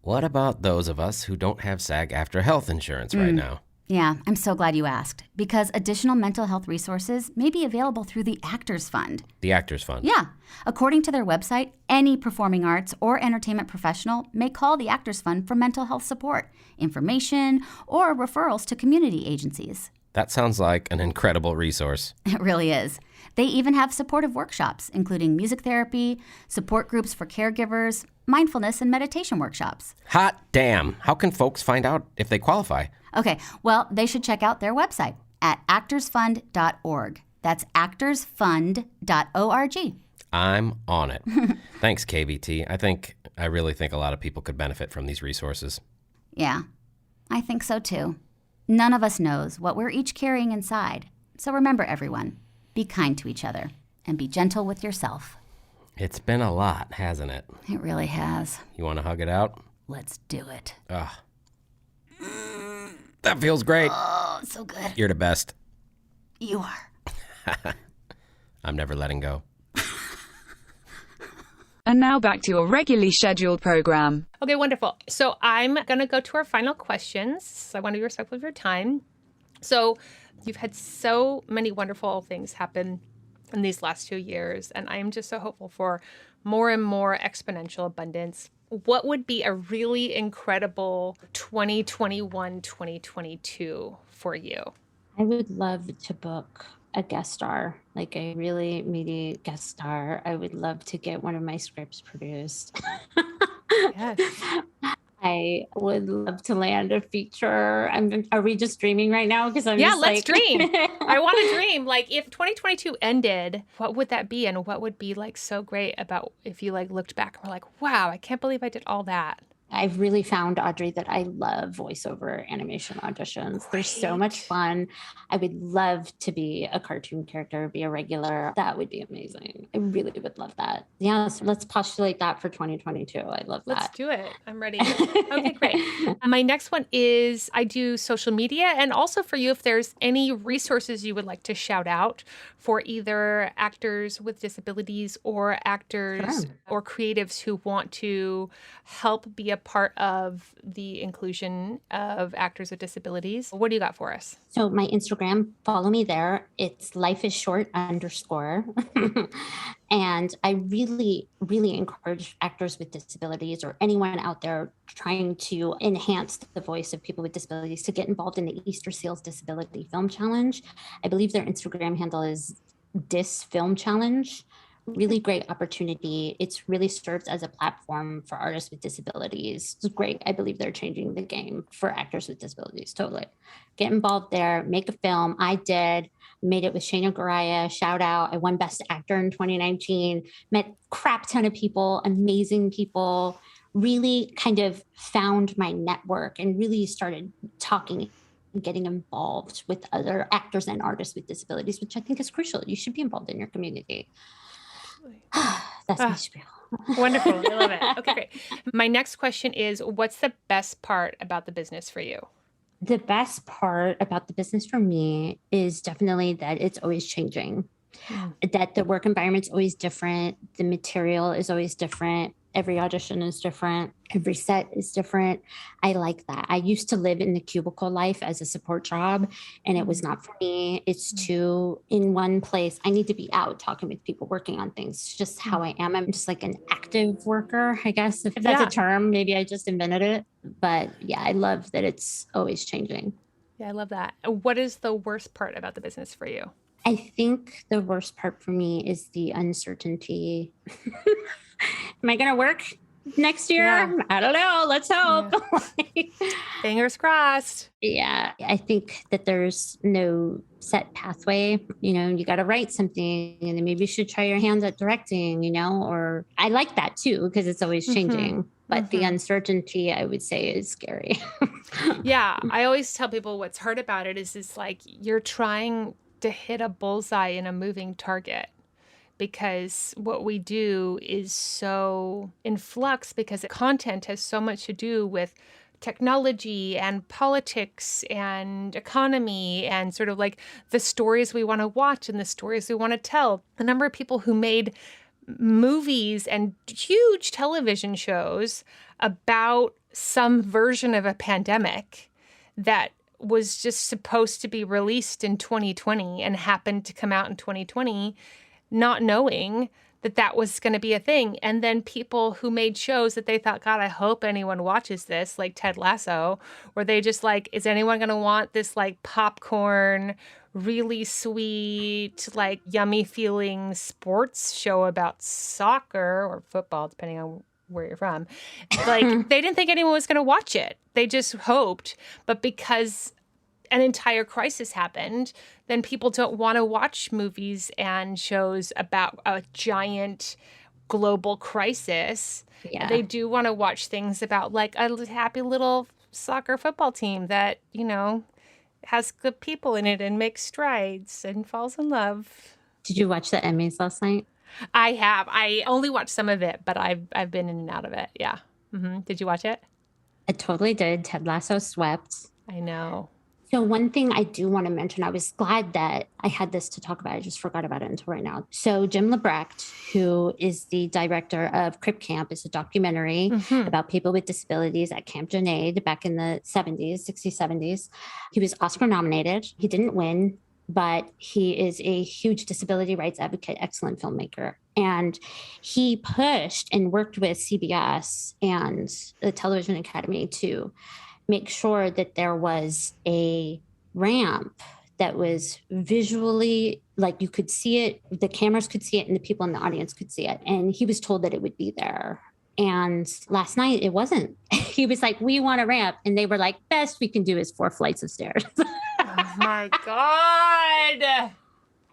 what about those of us who don't have SAG-AFTRA health insurance right now? Yeah, I'm so glad you asked, because additional mental health resources may be available through the Actors Fund. The Actors Fund? Yeah. According to their website, any performing arts or entertainment professional may call the Actors Fund for mental health support, information, or referrals to community agencies. That sounds like an incredible resource. It really is. They even have supportive workshops, including music therapy, support groups for caregivers, mindfulness and meditation workshops. Hot damn. How can folks find out if they qualify? Okay, well, they should check out their website at actorsfund.org. That's actorsfund.org. I'm on it. Thanks, KBT. I really think a lot of people could benefit from these resources. Yeah, I think so too. None of us knows what we're each carrying inside. So remember, everyone, be kind to each other and be gentle with yourself. It's been a lot, hasn't it? It really has. You want to hug it out? Let's do it. Ugh. That feels great. Oh, so good. You're the best. You are. I'm never letting go. And now back to your regularly scheduled program. Okay, wonderful. So I'm going to go to our final questions. So I want to be respectful of your time. So you've had so many wonderful things happen in these last 2 years, and I am just so hopeful for more and more exponential abundance. What would be a really incredible 2021, 2022 for you? I would love to book a guest star, like a really meaty guest star. I would love to get one of my scripts produced. Yes. I would love to land a feature. Are we just dreaming right now? Because let's dream. I want to dream. Like, if 2022 ended, what would that be? And what would be like so great about if you like looked back and were like, wow, I can't believe I did all that. I've really found, Audrey, that I love voiceover animation auditions. They're so much fun. I would love to be a cartoon character, be a regular. That would be amazing. I really would love that. Yeah, so let's postulate that for 2022. I love that. Let's do it. I'm ready. Okay, great. My next one is I do social media, and also for you, if there's any resources you would like to shout out for either actors with disabilities or actors or creatives who want to help be a part of the inclusion of actors with disabilities. What do you got for us? So my Instagram, follow me there. It's lifeisshort_. And I really, really encourage actors with disabilities or anyone out there trying to enhance the voice of people with disabilities to get involved in the Easter Seals Disability Film Challenge. I believe their Instagram handle is Dis Film Challenge. Really great opportunity. It's really serves as a platform for artists with disabilities. It's great. I believe they're changing the game for actors with disabilities. Totally. Get involved there, make a film. I did, made it with Shayna Garaya. Shout out. I won Best Actor in 2019, met crap ton of people, amazing people, really kind of found my network and really started talking and getting involved with other actors and artists with disabilities, which I think is crucial. You should be involved in your community. That's my spiel. Wonderful. I love it. Okay, great. My next question is, what's the best part about the business for you? The best part about the business for me is definitely that it's always changing, that the work environment's always different. The material is always different. Every audition is different. Every set is different. I like that. I used to live in the cubicle life as a support job, and it was not for me. It's too in one place. I need to be out talking with people, working on things. It's just how I am. I'm just like an active worker, I guess, if that's a term. Maybe I just invented it. But yeah, I love that it's always changing. Yeah, I love that. What is the worst part about the business for you? I think the worst part for me is the uncertainty. Am I going to work next year? Yeah. I don't know. Let's hope. Yeah. Fingers crossed. Yeah. I think that there's no set pathway. You got to write something and then maybe you should try your hands at directing, or I like that too, because it's always changing. But the uncertainty, I would say, is scary. Yeah. I always tell people what's hard about it is like you're trying to hit a bullseye in a moving target, because what we do is so in flux, because content has so much to do with technology and politics and economy and sort of like the stories we want to watch and the stories we want to tell. The number of people who made movies and huge television shows about some version of a pandemic that was just supposed to be released in 2020 and happened to come out in 2020, not knowing that that was going to be a thing. And then people who made shows that they thought, God, I hope anyone watches this, like Ted Lasso, where they just like, is anyone going to want this like popcorn, really sweet, like yummy feeling sports show about soccer or football, depending on where you're from. Like they didn't think anyone was going to watch it. They just hoped. But because an entire crisis happened, then people don't want to watch movies and shows about a giant global crisis. Yeah. They do want to watch things about like a happy little soccer football team that, has good people in it and makes strides and falls in love. Did you watch the Emmys last night? I have. I only watched some of it, but I've been in and out of it. Yeah. Did you watch it? I totally did. Ted Lasso swept. I know. So one thing I do want to mention, I was glad that I had this to talk about. I just forgot about it until right now. So Jim Lebrecht, who is the director of Crip Camp, is a documentary about people with disabilities at Camp Junaid back in the 70s, 60s, 70s. He was Oscar nominated. He didn't win, but he is a huge disability rights advocate, excellent filmmaker. And he pushed and worked with CBS and the Television Academy to make sure that there was a ramp that was visually, like you could see it, the cameras could see it, and the people in the audience could see it. And he was told that it would be there. And last night it wasn't. He was like, we want a ramp. And they were like, best we can do is 4 flights of stairs. Oh my God. I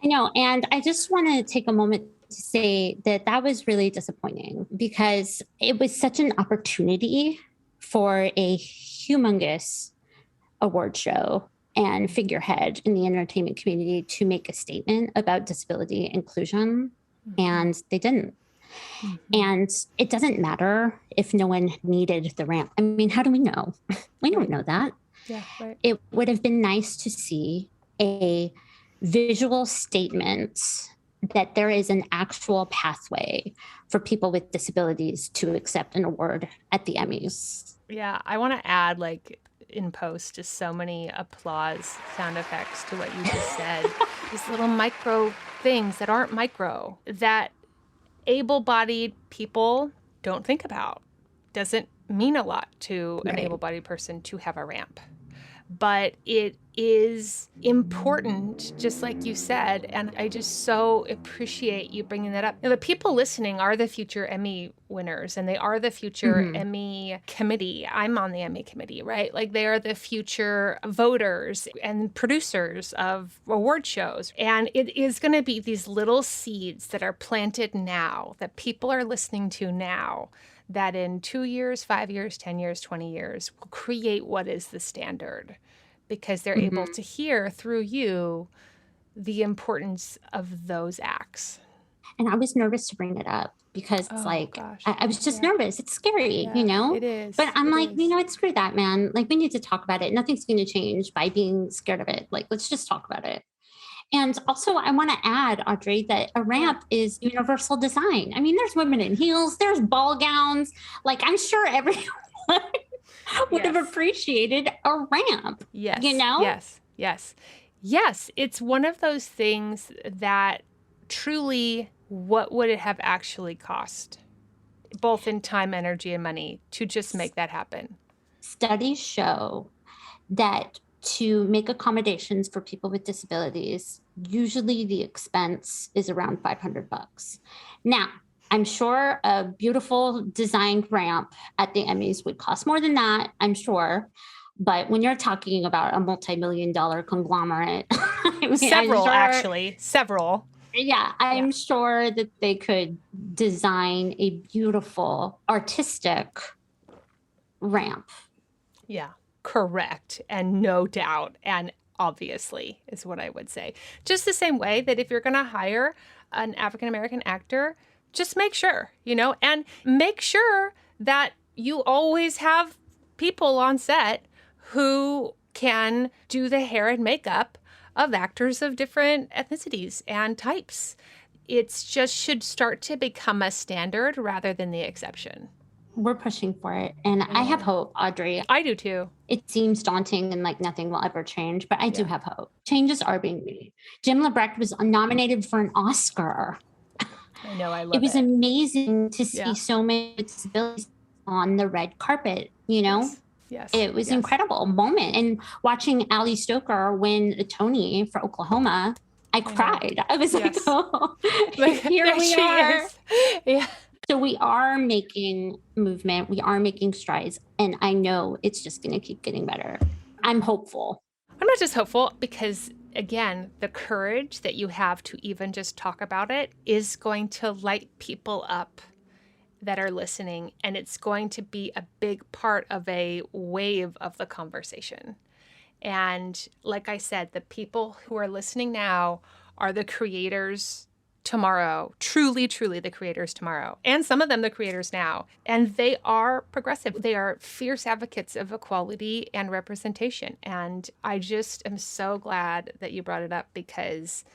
know. And I just want to take a moment to say that that was really disappointing, because it was such an opportunity for a humongous award show and figurehead in the entertainment community to make a statement about disability inclusion. And they didn't. And it doesn't matter if no one needed the ramp. I mean, how do we know? We don't know that. Yeah, right. It would have been nice to see a visual statement that there is an actual pathway for people with disabilities to accept an award at the Emmys. Yeah, I want to add, like, in post, just so many applause sound effects to what you just said. These little micro things that aren't micro, that able-bodied people don't think about. Doesn't mean a lot to an able-bodied person to have a ramp. But it is important, just like you said, and I just so appreciate you bringing that up. Now, the people listening are the future Emmy winners, and they are the future Emmy committee. I'm on the Emmy committee, right? Like, they are the future voters and producers of award shows. And it is going to be these little seeds that are planted now, that people are listening to now, that in 2 years, 5 years, 10 years, 20 years will create what is the standard, because they're able to hear through you the importance of those acts. And I was nervous to bring it up because it's I was just nervous. It's scary, Yeah, you know? It is. But I'm like, you know what? Screw that, man. Like, we need to talk about it. Nothing's going to change by being scared of it. Like, let's just talk about it. And also, I want to add, Audrey, that a ramp is universal design. I mean, there's women in heels, there's ball gowns. Like, I'm sure everyone would have appreciated a ramp. Yes. You know? Yes. It's one of those things that truly, what would it have actually cost, both in time, energy, and money, to just make that happen? Studies show that to make accommodations for people with disabilities, usually the expense is around $500. Now, I'm sure a beautiful designed ramp at the Emmys would cost more than that, I'm sure. But when you're talking about a multi-million-dollar conglomerate, I mean, several. Yeah, I'm sure that they could design a beautiful, artistic ramp. Yeah, correct. And no doubt. And obviously is what I would say. Just the same way that if you're going to hire an African-American actor, just make sure, and make sure that you always have people on set who can do the hair and makeup of actors of different ethnicities and types. It's just should start to become a standard rather than the exception. We're pushing for it. And I have hope, Audrey. I do too. It seems daunting and like nothing will ever change, but I do have hope. Changes are being made. Jim Lebrecht was nominated for an Oscar. I know, I love it. It was amazing to see so many disabilities on the red carpet, Yes. It was an incredible moment. And watching Ali Stoker win a Tony for Oklahoma, I cried. I was like, oh, here we are. Yeah. So we are making movement. We are making strides. And I know it's just going to keep getting better. I'm hopeful. I'm not just hopeful because, again, the courage that you have to even just talk about it is going to light people up that are listening, and it's going to be a big part of a wave of the conversation. And like I said, the people who are listening now are the creators tomorrow, truly, truly the creators tomorrow, and some of them the creators now. And they are progressive. They are fierce advocates of equality and representation. And I just am so glad that you brought it up, because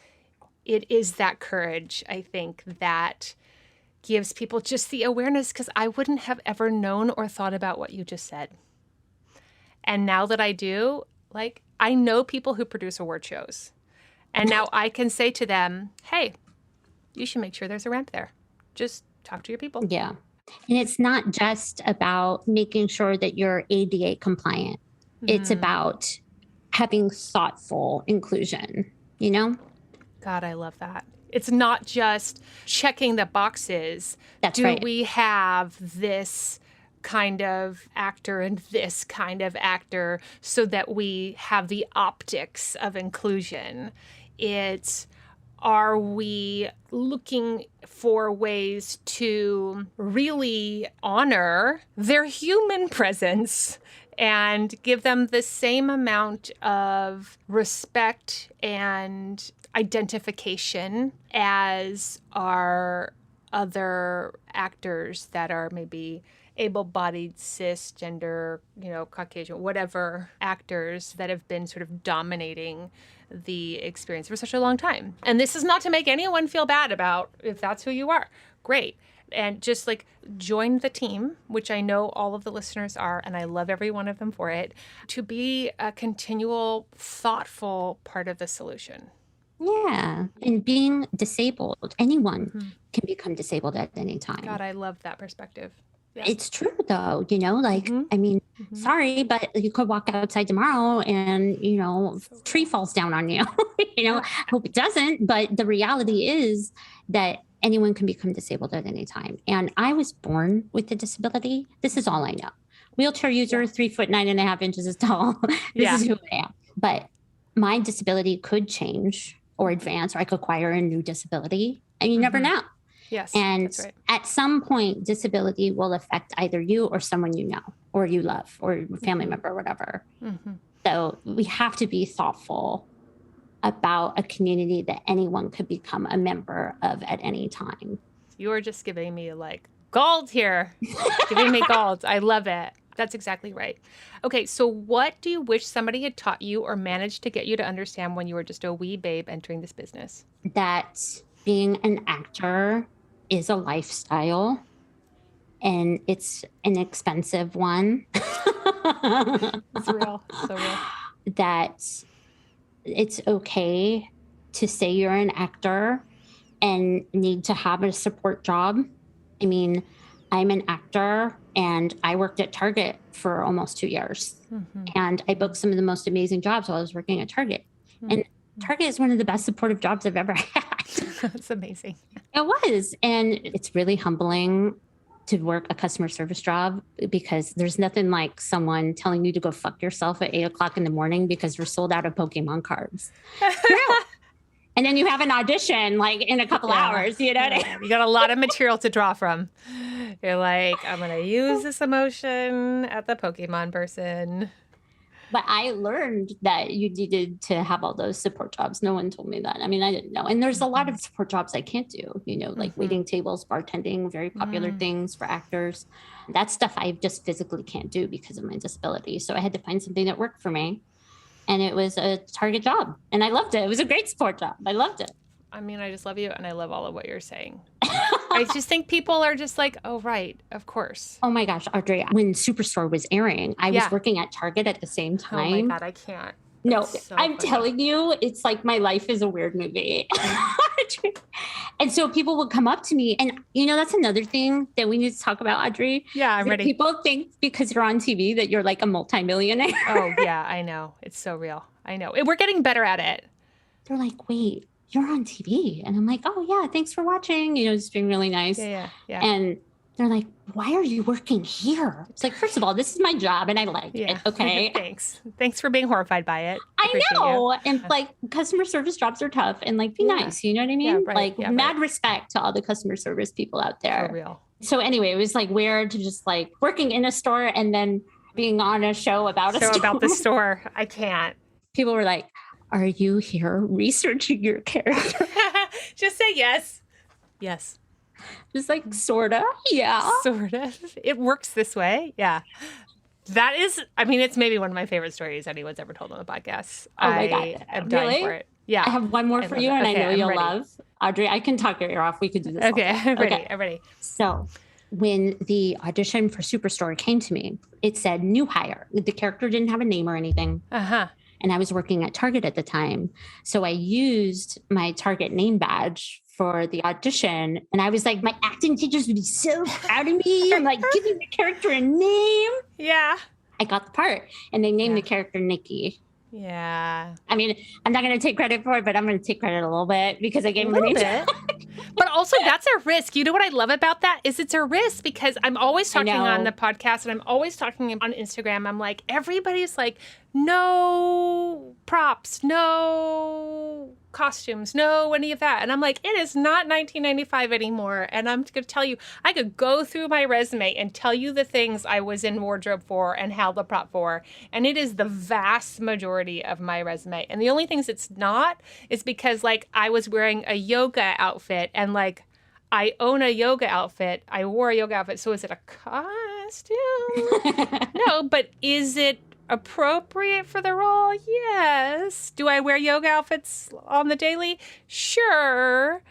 it is that courage, I think, that gives people just the awareness, because I wouldn't have ever known or thought about what you just said. And now that I do, like, I know people who produce award shows. And now I can say to them, hey, you should make sure there's a ramp there. Just talk to your people. Yeah. And it's not just about making sure that you're ADA compliant. It's about having thoughtful inclusion, God, I love that. It's not just checking the boxes. That's Do right. we have this kind of actor and this kind of actor so that we have the optics of inclusion? It's, are we looking for ways to really honor their human presence and give them the same amount of respect and identification as our other actors that are maybe able-bodied, cisgender, Caucasian, whatever actors that have been sort of dominating the experience for such a long time. And this is not to make anyone feel bad about if that's who you are. Great. And just like join the team, which I know all of the listeners are, and I love every one of them for it, to be a continual, thoughtful part of the solution. Yeah. And being disabled, anyone can become disabled at any time. God, I love that perspective. Yeah. It's true, though, I mean, sorry, but you could walk outside tomorrow and, tree falls down on you. I hope it doesn't. But the reality is that anyone can become disabled at any time. And I was born with a disability. This is all I know. Wheelchair user, 3'9.5" tall. This is who I am. But my disability could change or advance, or I could acquire a new disability. And you never know. Yes, and that's right. At some point, disability will affect either you or someone you know, or you love, or a family member, or whatever. So we have to be thoughtful about a community that anyone could become a member of at any time. You are just giving me like gold here. Giving me gold. I love it. That's exactly right. Okay, so what do you wish somebody had taught you or managed to get you to understand when you were just a wee babe entering this business? That being an actor is a lifestyle and it's an expensive one. It's real. So real. That it's okay to say you're an actor and need to have a support job. I mean, I'm an actor and I worked at Target for almost 2 years. And I booked some of the most amazing jobs while I was working at Target. And Target is one of the best supportive jobs I've ever had. That's amazing. It was. And it's really humbling to work a customer service job because there's nothing like someone telling you to go fuck yourself at 8:00 in the morning because you're sold out of Pokemon cards. And then you have an audition like in a couple hours, you know what I mean? You got a lot of material to draw from. You're like, I'm going to use this emotion at the Pokemon person. But I learned that you needed to have all those support jobs. No one told me that. I mean, I didn't know. And there's a lot of support jobs I can't do, you know, like waiting tables, bartending, very popular things for actors. That stuff I just physically can't do because of my disability. So I had to find something that worked for me. And it was a Target job. And I loved it. It was a great support job. I loved it. I mean, I just love you and I love all of what you're saying. I just think people are just like, oh, right, of course. Oh my gosh, Audrey, when Superstore was airing, I was working at Target at the same time. Oh my God, I can't. No, So I'm funny. telling you, it's like my life is a weird movie. And so people will come up to me. And, you know, that's another thing that we need to talk about, Audrey. Yeah, I'm ready. People think because you're on TV that you're like a multimillionaire. Oh, yeah, I know. It's so real. I know. We're getting better at it. They're like, wait, you're on TV. And I'm like, oh, yeah, thanks for watching. You know, just being really nice. Yeah. And they're like, why are you working here? It's like, first of all, this is my job and I like it. Okay. Thanks for being horrified by it. I know. And like customer service jobs are tough and like be nice. You know what I mean? Mad respect to all the customer service people out there. For real. So anyway, it was like weird to just like working in a store and then being on a show about a store. About the store. I can't. People were like, are you here researching your character? Just say yes. Yes. Just like, sorta. Yeah. Sort of. It works this way. Yeah. That is, I mean, it's maybe one of my favorite stories anyone's ever told on the podcast. Oh my God. I'm dying for it. Yeah. I have one more for you, and I know you'll love. Audrey, I can talk your ear off. We could do this. Okay. I'm ready. So when the audition for Superstore came to me, it said new hire. The character didn't have a name or anything. And I was working at Target at the time. So I used my Target name badge for the audition. And I was like, my acting teachers would be so proud of me. I'm like, giving the character a name. Yeah. I got the part. And they named the character Nikki. Yeah. I mean, I'm not going to take credit for it, but I'm going to take credit a little bit because I gave him the name. But also that's a risk. You know what I love about that is it's a risk because I'm always talking on the podcast and I'm always talking on Instagram. I'm like, everybody's like, no props, no costumes, no any of that. And I'm like, it is not 1995 anymore. And I'm going to tell you, I could go through my resume and tell you the things I was in wardrobe for and held the prop for. And it is the vast majority of my resume. And the only things it's not is because like I was wearing a yoga outfit and like I own a yoga outfit. I wore a yoga outfit. So is it a costume? No, but is it appropriate for the role? Yes. Do I wear yoga outfits on the daily? Sure.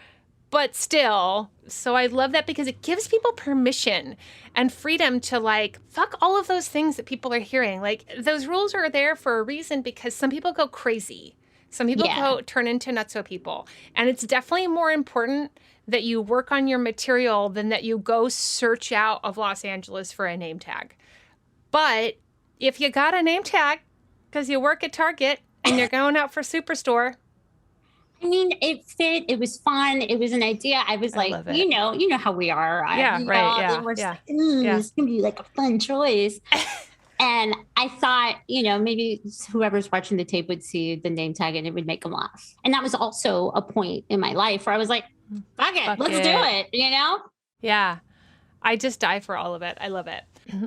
But still. So I love that because it gives people permission and freedom to like, fuck all of those things that people are hearing. Like those rules are there for a reason because some people go crazy. Some people turn into nutso people. And it's definitely more important that you work on your material than that you go search out of Los Angeles for a name tag. But if you got a name tag because you work at Target and you're going out for Superstore. I mean, it fit. It was fun. It was an idea. I was like, you know how we are. Yeah, right. Yeah, we're like, it's going to be like a fun choice. And I thought, you know, maybe whoever's watching the tape would see the name tag and it would make them laugh. And that was also a point in my life where I was like, fuck it, let's do it, you know? Yeah. I just die for all of it. I love it.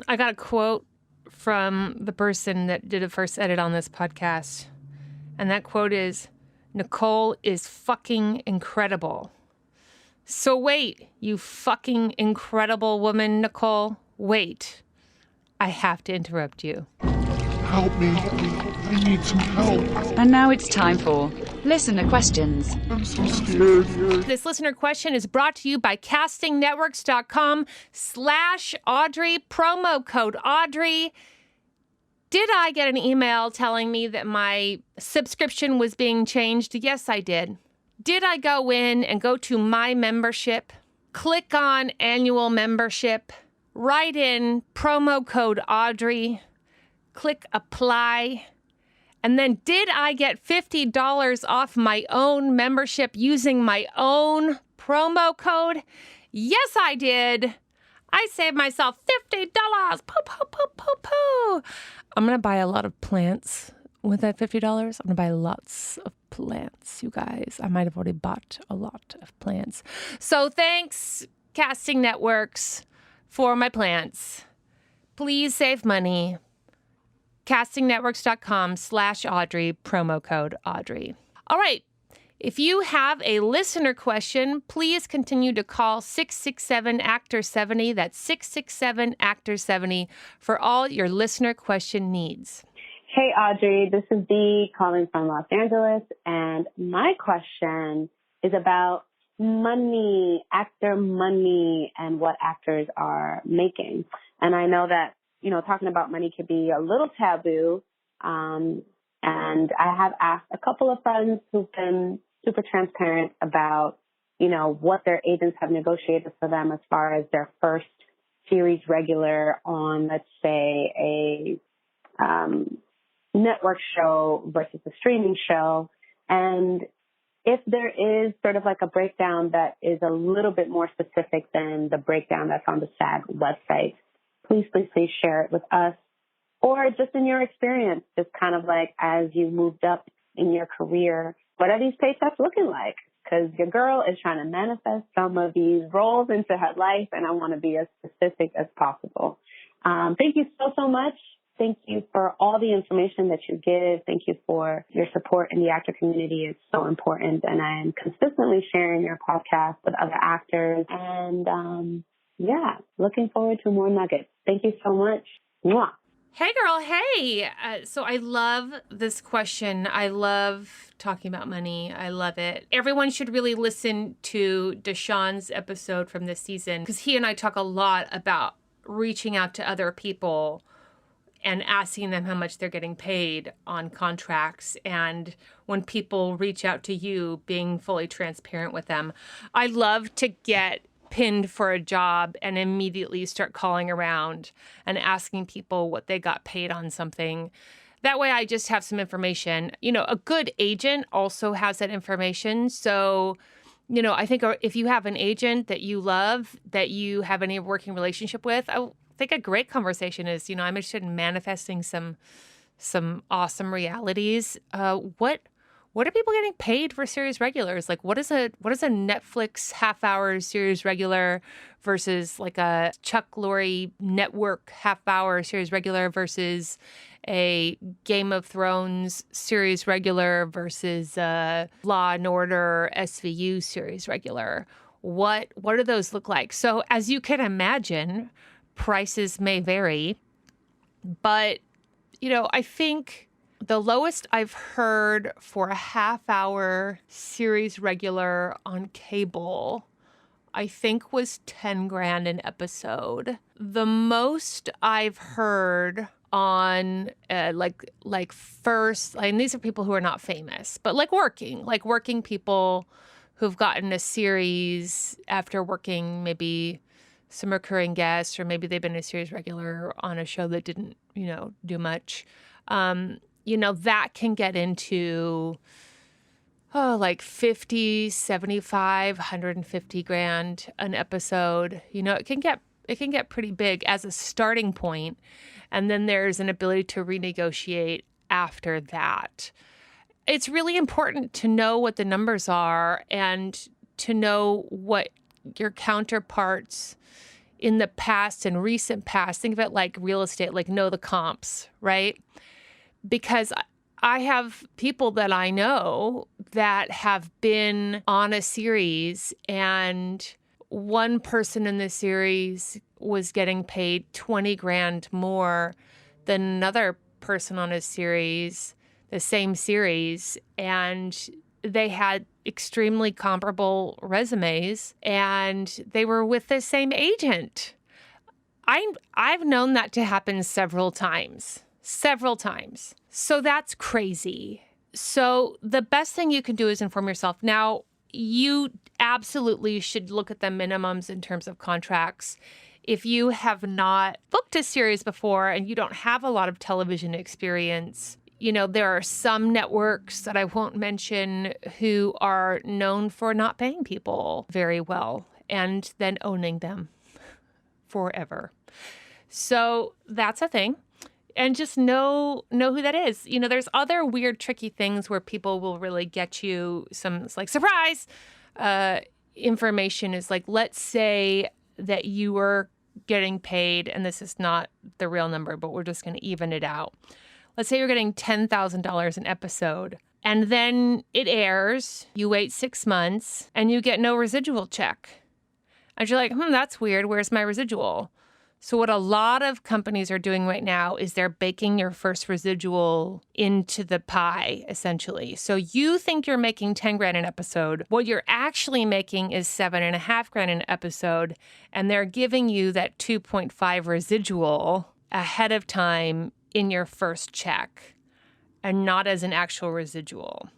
I got a quote from the person that did a first edit on this podcast. And that quote is, Nicole is fucking incredible. So wait, you fucking incredible woman, Nicole. Wait. I have to interrupt you. Help me. I need some help. And now it's time for listener questions. I'm so scared. This listener question is brought to you by castingnetworks.com/Audrey, promo code Audrey. Did I get an email telling me that my subscription was being changed? Yes, I did. Did I go in and go to my membership, click on annual membership, write in promo code Audrey, click apply, and then did I get $50 off my own membership using my own promo code? Yes, I did. I saved myself $50. Poo, poo, poo, poo, poo. I'm going to buy a lot of plants with that $50. I'm going to buy lots of plants, you guys. I might have already bought a lot of plants. So thanks, Casting Networks, for my plants. Please save money. castingnetworks.com/Audrey, promo code Audrey. All right. If you have a listener question, please continue to call 667-ACTOR-70. That's 667-ACTOR-70 for all your listener question needs. Hey, Audrey. This is Dee calling from Los Angeles. And my question is about money, actor money, and what actors are making. And I know that, talking about money can be a little taboo. And I have asked a couple of friends who've been super transparent about, what their agents have negotiated for them as far as their first series regular on, let's say, a network show versus a streaming show. And if there is sort of like a breakdown that is a little bit more specific than the breakdown that's on the SAG website, please share it with us. Or just in your experience, just kind of like as you moved up in your career, what are these paychecks looking like? Because your girl is trying to manifest some of these roles into her life, and I want to be as specific as possible. Thank you so much. Thank you for all the information that you give. Thank you for your support in the actor community. It's so important, and I am consistently sharing your podcast with other actors. And, looking forward to more nuggets. Thank you so much. Mwah. Hey, girl. Hey. So I love this question. I love talking about money. I love it. Everyone should really listen to Deshaun's episode from this season because he and I talk a lot about reaching out to other people and asking them how much they're getting paid on contracts. And when people reach out to you, being fully transparent with them. I love to get pinned for a job and immediately start calling around and asking people what they got paid on something. That way I just have some information. A good agent also has that information. So, I think if you have an agent that you love, that you have any working relationship with, I think a great conversation is, I'm interested in manifesting some awesome realities. What are people getting paid for series regulars? Like, what is a Netflix half-hour series regular versus like a Chuck Lorre network half-hour series regular versus a Game of Thrones series regular versus a Law and Order SVU series regular? What do those look like? So as you can imagine, prices may vary, but, I think the lowest I've heard for a half-hour series regular on cable, I think, was $10,000 an episode. The most I've heard on first, and these are people who are not famous, but working people who've gotten a series after working maybe some recurring guests, or maybe they've been a series regular on a show that didn't, do much. That can get into, like 50, 75, 150 grand an episode. It can get pretty big as a starting point. And then there's an ability to renegotiate after that. It's really important to know what the numbers are and to know what your counterparts in the past and recent past, think of it like real estate, like know the comps, right? Because I have people that I know that have been on a series and one person in the series was getting paid 20 grand more than another person on a series, the same series, and they had extremely comparable resumes, and they were with the same agent. I've known that to happen several times. So that's crazy. So the best thing you can do is inform yourself. Now, you absolutely should look at the minimums in terms of contracts. If you have not booked a series before and you don't have a lot of television experience, you know, there are some networks that I won't mention who are known for not paying people very well and then owning them forever. So that's a thing. And just know who that is. You know, there's other weird, tricky things where people will really get you some, it's like, surprise information is like, let's say that you were getting paid, and this is not the real number, but we're just going to even it out. Let's say you're getting $10,000 an episode, and then it airs, you wait 6 months, and you get no residual check. And you're like, that's weird. Where's my residual? So what a lot of companies are doing right now is they're baking your first residual into the pie, essentially. So you think you're making 10 grand an episode. What you're actually making is 7.5 grand an episode. And they're giving you that 2.5 residual ahead of time in your first check and not as an actual residual.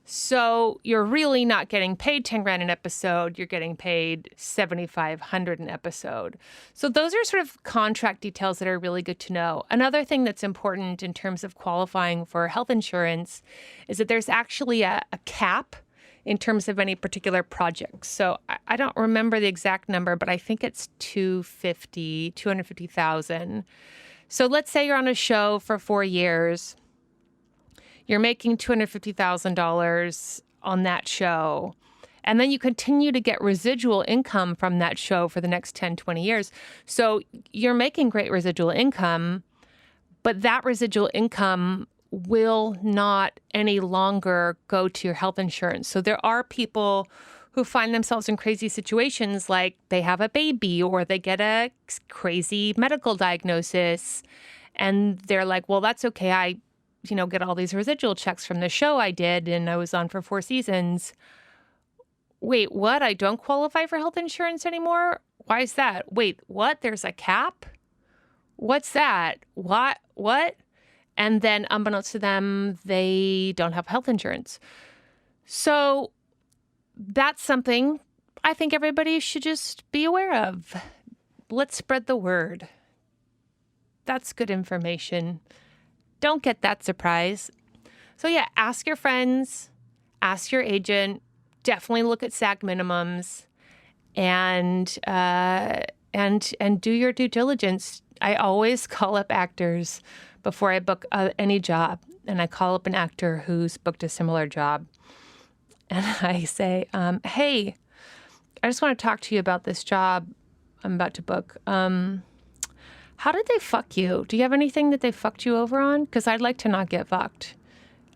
So you're really not getting paid 10 grand an episode. You're getting paid $7,500 an episode. So those are sort of contract details that are really good to know. Another thing that's important in terms of qualifying for health insurance is that there's actually a cap in terms of any particular project. So I don't remember the exact number, but I think it's $250,000. So let's say you're on a show for 4 years. You're making $250,000 on that show. And then you continue to get residual income from that show for the next 10, 20 years. So you're making great residual income, but that residual income will not any longer go to your health insurance. So there are people who find themselves in crazy situations, like they have a baby or they get a crazy medical diagnosis. And they're like, well, that's okay. I get all these residual checks from the show I did, and I was on for 4 seasons. Wait, what? I don't qualify for health insurance anymore? Why is that? Wait, what? There's a cap? What's that? What? And then unbeknownst to them, they don't have health insurance. So that's something I think everybody should just be aware of. Let's spread the word. That's good information. Don't get that surprise. So yeah, ask your friends, ask your agent, definitely look at SAG minimums, and do your due diligence. I always call up actors before I book any job, and I call up an actor who's booked a similar job, and I say, hey, I just want to talk to you about this job I'm about to book. How did they fuck you? Do you have anything that they fucked you over on? Because I'd like to not get fucked.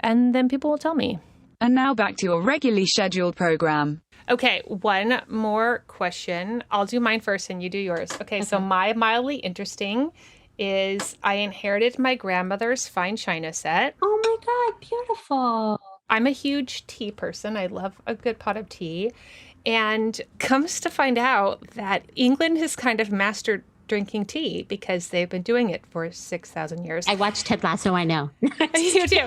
And then people will tell me. And now back to your regularly scheduled program. Okay, one more question. I'll do mine first and you do yours. Okay, so my mildly interesting is I inherited my grandmother's fine china set. Oh my God, beautiful. I'm a huge tea person. I love a good pot of tea. And comes to find out that England has kind of mastered drinking tea because they've been doing it for 6,000 years. I watched Ted Lasso, I know. You do,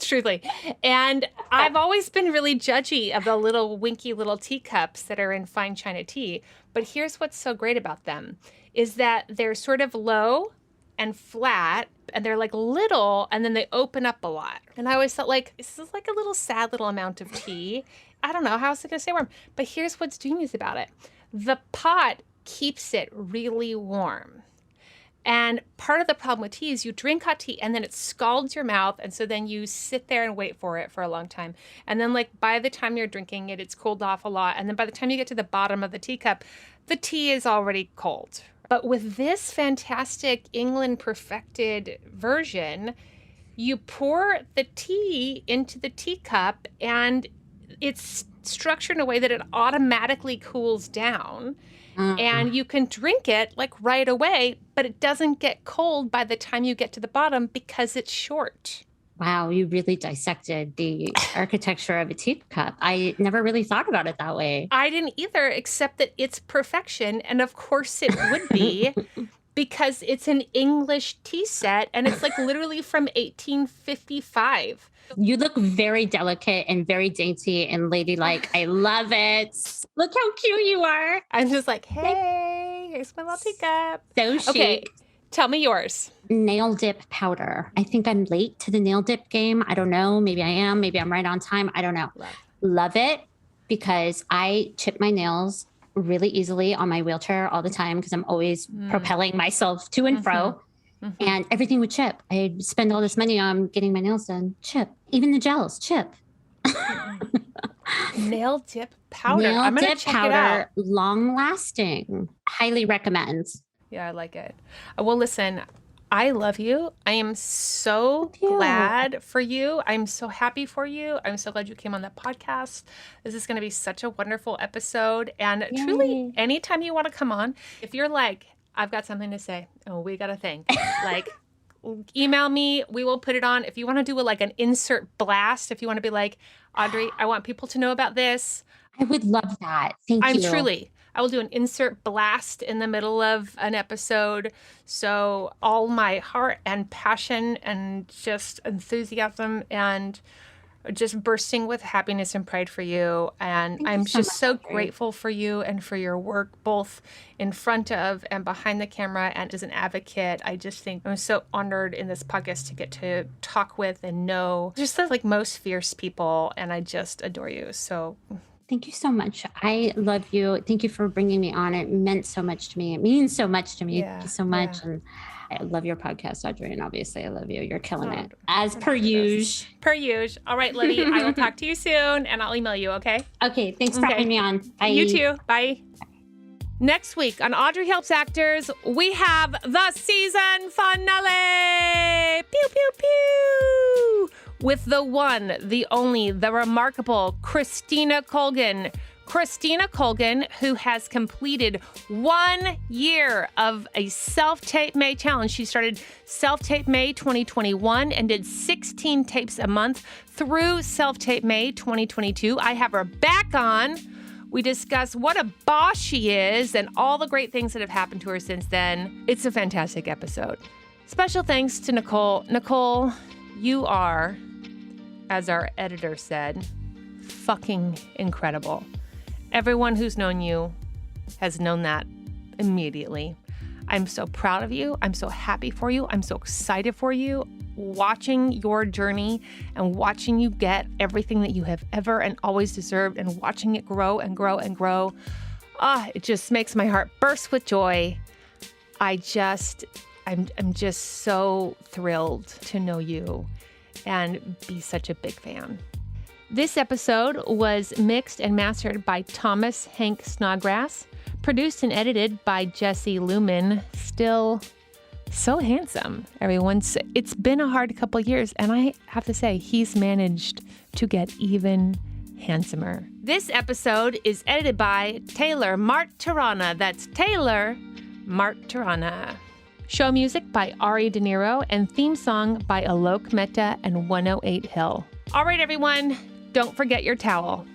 truly. And I've always been really judgy of the little winky little teacups that are in fine china tea. But here's what's so great about them is that they're sort of low and flat, and they're like little, and then they open up a lot. And I always thought, like, this is like a little sad little amount of tea. I don't know, how else is it going to stay warm? But here's what's genius about it. The pot keeps it really warm. And part of the problem with tea is you drink hot tea and then it scalds your mouth. And so then you sit there and wait for it for a long time. And then like by the time you're drinking it, it's cooled off a lot. And then by the time you get to the bottom of the teacup, the tea is already cold. But with this fantastic England perfected version, you pour the tea into the teacup and it's structured in a way that it automatically cools down. And you can drink it like right away, but it doesn't get cold by the time you get to the bottom because it's short. Wow, you really dissected the architecture of a teacup. I never really thought about it that way. I didn't either, except that it's perfection. And of course it would be because it's an English tea set and it's like literally from 1855. You look very delicate and very dainty and ladylike. I love it. Look how cute you are. I'm just like, hey, here's my little teacup. So chic. Okay, tell me yours. Nail dip powder. I think I'm late to the nail dip game. I don't know. Maybe I am. Maybe I'm right on time. I don't know. Love it because I chip my nails really easily on my wheelchair all the time because I'm always propelling myself to and fro. And everything would chip. I spend all this money on getting my nails done. Chip. Even the gels, chip. Nail dip powder. Nail I'm gonna dip check powder, it out. long lasting. Highly recommend. Yeah, I like it. Well, listen, I love you. I am so you. glad for you. I'm so happy for you. I'm so glad you came on the podcast. This is going to be such a wonderful episode. And truly, anytime you want to come on, if you're like, I've got something to say. Oh, we got a thing. Like, email me. We will put it on. If you want to do an insert blast, if you want to be like, Audrey, I want people to know about this. I would love that. Thank you. I will do an insert blast in the middle of an episode. So all my heart and passion and just enthusiasm and just bursting with happiness and pride for you. And I'm just so grateful for you and for your work, both in front of and behind the camera and as an advocate. I just think I'm so honored in this podcast to get to talk with and know just the most fierce people. And I just adore you. So thank you so much. I love you. Thank you for bringing me on. It meant so much to me. It means so much to me. Thank you so much. And I love your podcast, Audrey, and obviously I love you. You're killing it. As per usual. Per usual. All right, Libby, I will talk to you soon, and I'll email you, okay? Okay, thanks for having me on. Bye. You too. Bye. Next week on Audrey Helps Actors, we have the season finale. Pew, pew, pew. With the one, the only, the remarkable Christina Colgan. Christina Colgan, who has completed 1 year of a Self-Tape May challenge. She started Self-Tape May 2021 and did 16 tapes a month through Self-Tape May 2022. I have her back on. We discuss what a boss she is and all the great things that have happened to her since then. It's a fantastic episode. Special thanks to Nicole. Nicole, you are, as our editor said, fucking incredible. Everyone who's known you has known that immediately. I'm so proud of you. I'm so happy for you. I'm so excited for you. Watching your journey and watching you get everything that you have ever and always deserved and watching it grow and grow and grow. It just makes my heart burst with joy. I'm just so thrilled to know you and be such a big fan. This episode was mixed and mastered by Thomas Hank Snodgrass, produced and edited by Jesse Lumen. Still so handsome, everyone. It's been a hard couple years, and I have to say, he's managed to get even handsomer. This episode is edited by Taylor Martirana. That's Taylor Martirana. Show music by Ari De Niro and theme song by Alok Mehta and 108 Hill. All right, everyone. Don't forget your towel.